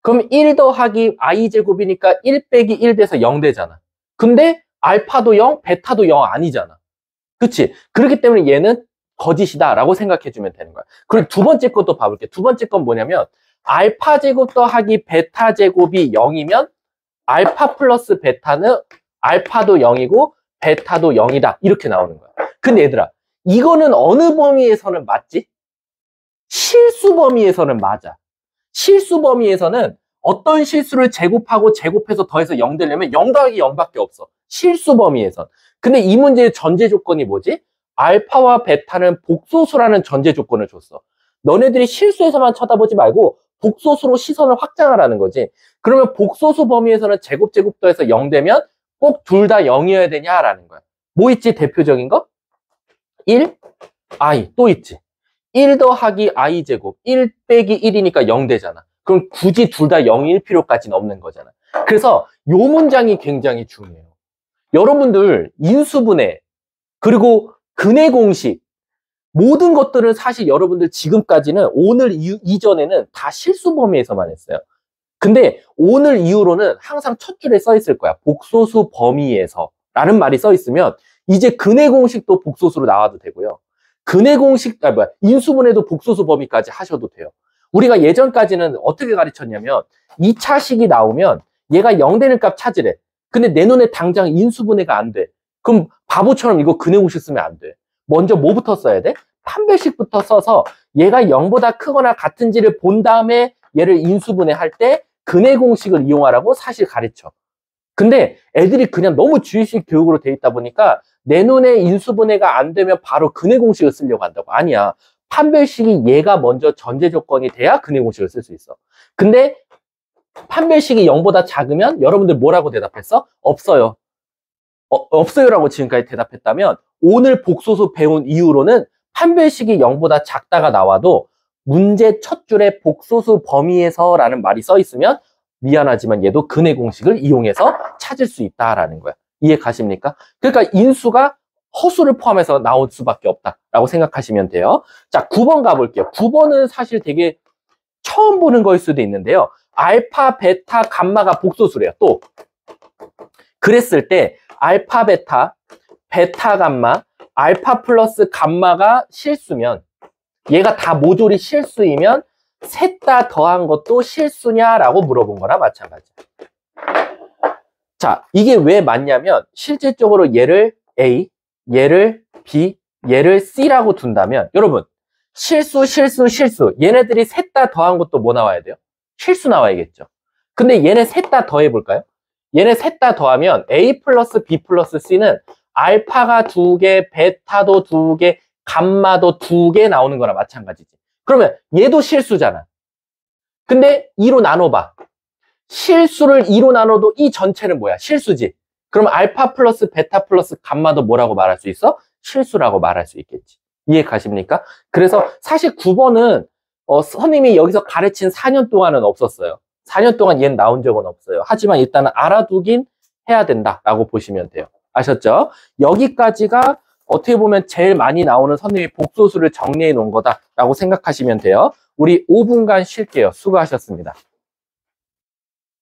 그럼 1 더하기 i 제곱이니까 1 빼기 1 돼서 0 되잖아. 근데 알파도 0, 베타도 0 아니잖아. 그치? 그렇기 때문에 얘는 거짓이다 라고 생각해주면 되는 거야. 그리고 두 번째 것도 봐볼게. 두 번째 건 뭐냐면 알파 제곱 더하기 베타 제곱이 0이면 알파 플러스 베타는 알파도 0이고 베타도 0이다. 이렇게 나오는 거야. 근데 얘들아, 이거는 어느 범위에서는 맞지? 실수 범위에서는 맞아. 실수 범위에서는 어떤 실수를 제곱하고 제곱해서 더해서 0 되려면 0 더하기 0밖에 없어. 실수 범위에선. 근데 이 문제의 전제 조건이 뭐지? 알파와 베타는 복소수라는 전제 조건을 줬어. 너네들이 실수에서만 쳐다보지 말고 복소수로 시선을 확장하라는 거지. 그러면 복소수 범위에서는 제곱 더해서 0 되면 꼭 둘 다 0이어야 되냐라는 거야. 뭐 있지? 대표적인 거? 1, i 또 있지. 1 더하기 i 제곱 1 빼기 1이니까 0 되잖아. 그럼 굳이 둘 다 0일 필요까지는 없는 거잖아. 그래서 요 문장이 굉장히 중요해요. 여러분들 인수분해 그리고 근해 공식 모든 것들은 사실 여러분들 지금까지는 오늘 이전에는 다 실수 범위에서만 했어요. 근데 오늘 이후로는 항상 첫 줄에 써 있을 거야. 복소수 범위에서 라는 말이 써 있으면 이제 근해 공식도 복소수로 나와도 되고요. 근해 공식, 인수분해도 복소수 범위까지 하셔도 돼요. 우리가 예전까지는 어떻게 가르쳤냐면 2차식이 나오면 얘가 0 되는 값 찾으래. 근데 내 눈에 당장 인수분해가 안 돼. 그럼 바보처럼 이거 근해 공식 쓰면 안 돼. 먼저 뭐부터 써야 돼? 판별식부터 써서 얘가 0보다 크거나 같은지를 본 다음에 얘를 인수분해할 때 근해 공식을 이용하라고 사실 가르쳐. 근데 애들이 그냥 너무 주의식 교육으로 돼 있다 보니까 내 눈에 인수분해가 안 되면 바로 근해 공식을 쓰려고 한다고. 아니야. 판별식이 얘가 먼저 전제 조건이 돼야 근해 공식을 쓸 수 있어. 근데 판별식이 0보다 작으면 여러분들 뭐라고 대답했어? 없어요. 없어요라고 지금까지 대답했다면 오늘 복소수 배운 이후로는 판별식이 0보다 작다가 나와도 문제 첫 줄에 복소수 범위에서 라는 말이 써 있으면 미안하지만 얘도 근해 공식을 이용해서 찾을 수 있다라는 거야. 이해 가십니까? 그러니까 인수가 허수를 포함해서 나올 수밖에 없다라고 생각하시면 돼요. 자, 9번 가볼게요. 9번은 사실 되게 처음 보는 거일 수도 있는데요. 알파, 베타, 감마가 복소수래요. 또 그랬을 때 알파, 베타, 베타, 감마, 알파 플러스 감마가 실수면 얘가 다 모조리 실수이면 셋 다 더한 것도 실수냐라고 물어본 거나 마찬가지야. 자, 이게 왜 맞냐면 실질적으로 얘를 A, 얘를 B, 얘를 C라고 둔다면 여러분 실수, 실수, 실수 얘네들이 셋 다 더한 것도 뭐 나와야 돼요? 실수 나와야겠죠. 근데 얘네 셋 다 더해볼까요? 얘네 셋 다 더하면 A 플러스 B 플러스 C는 알파가 2개, 베타도 2개, 감마도 2개 나오는 거나 마찬가지지. 그러면 얘도 실수잖아. 근데 2로 나눠봐. 실수를 2로 나눠도 이 전체는 뭐야? 실수지. 그럼 알파 플러스 베타 플러스 감마도 뭐라고 말할 수 있어? 실수라고 말할 수 있겠지. 이해 가십니까? 그래서 사실 9번은 선생님이 여기서 가르친 4년 동안은 없었어요. 4년 동안 얘는 나온 적은 없어요. 하지만 일단은 알아두긴 해야 된다라고 보시면 돼요. 아셨죠? 여기까지가 어떻게 보면 제일 많이 나오는 선생님이 복소수를 정리해 놓은 거다라고 생각하시면 돼요. 우리 5분간 쉴게요. 수고하셨습니다.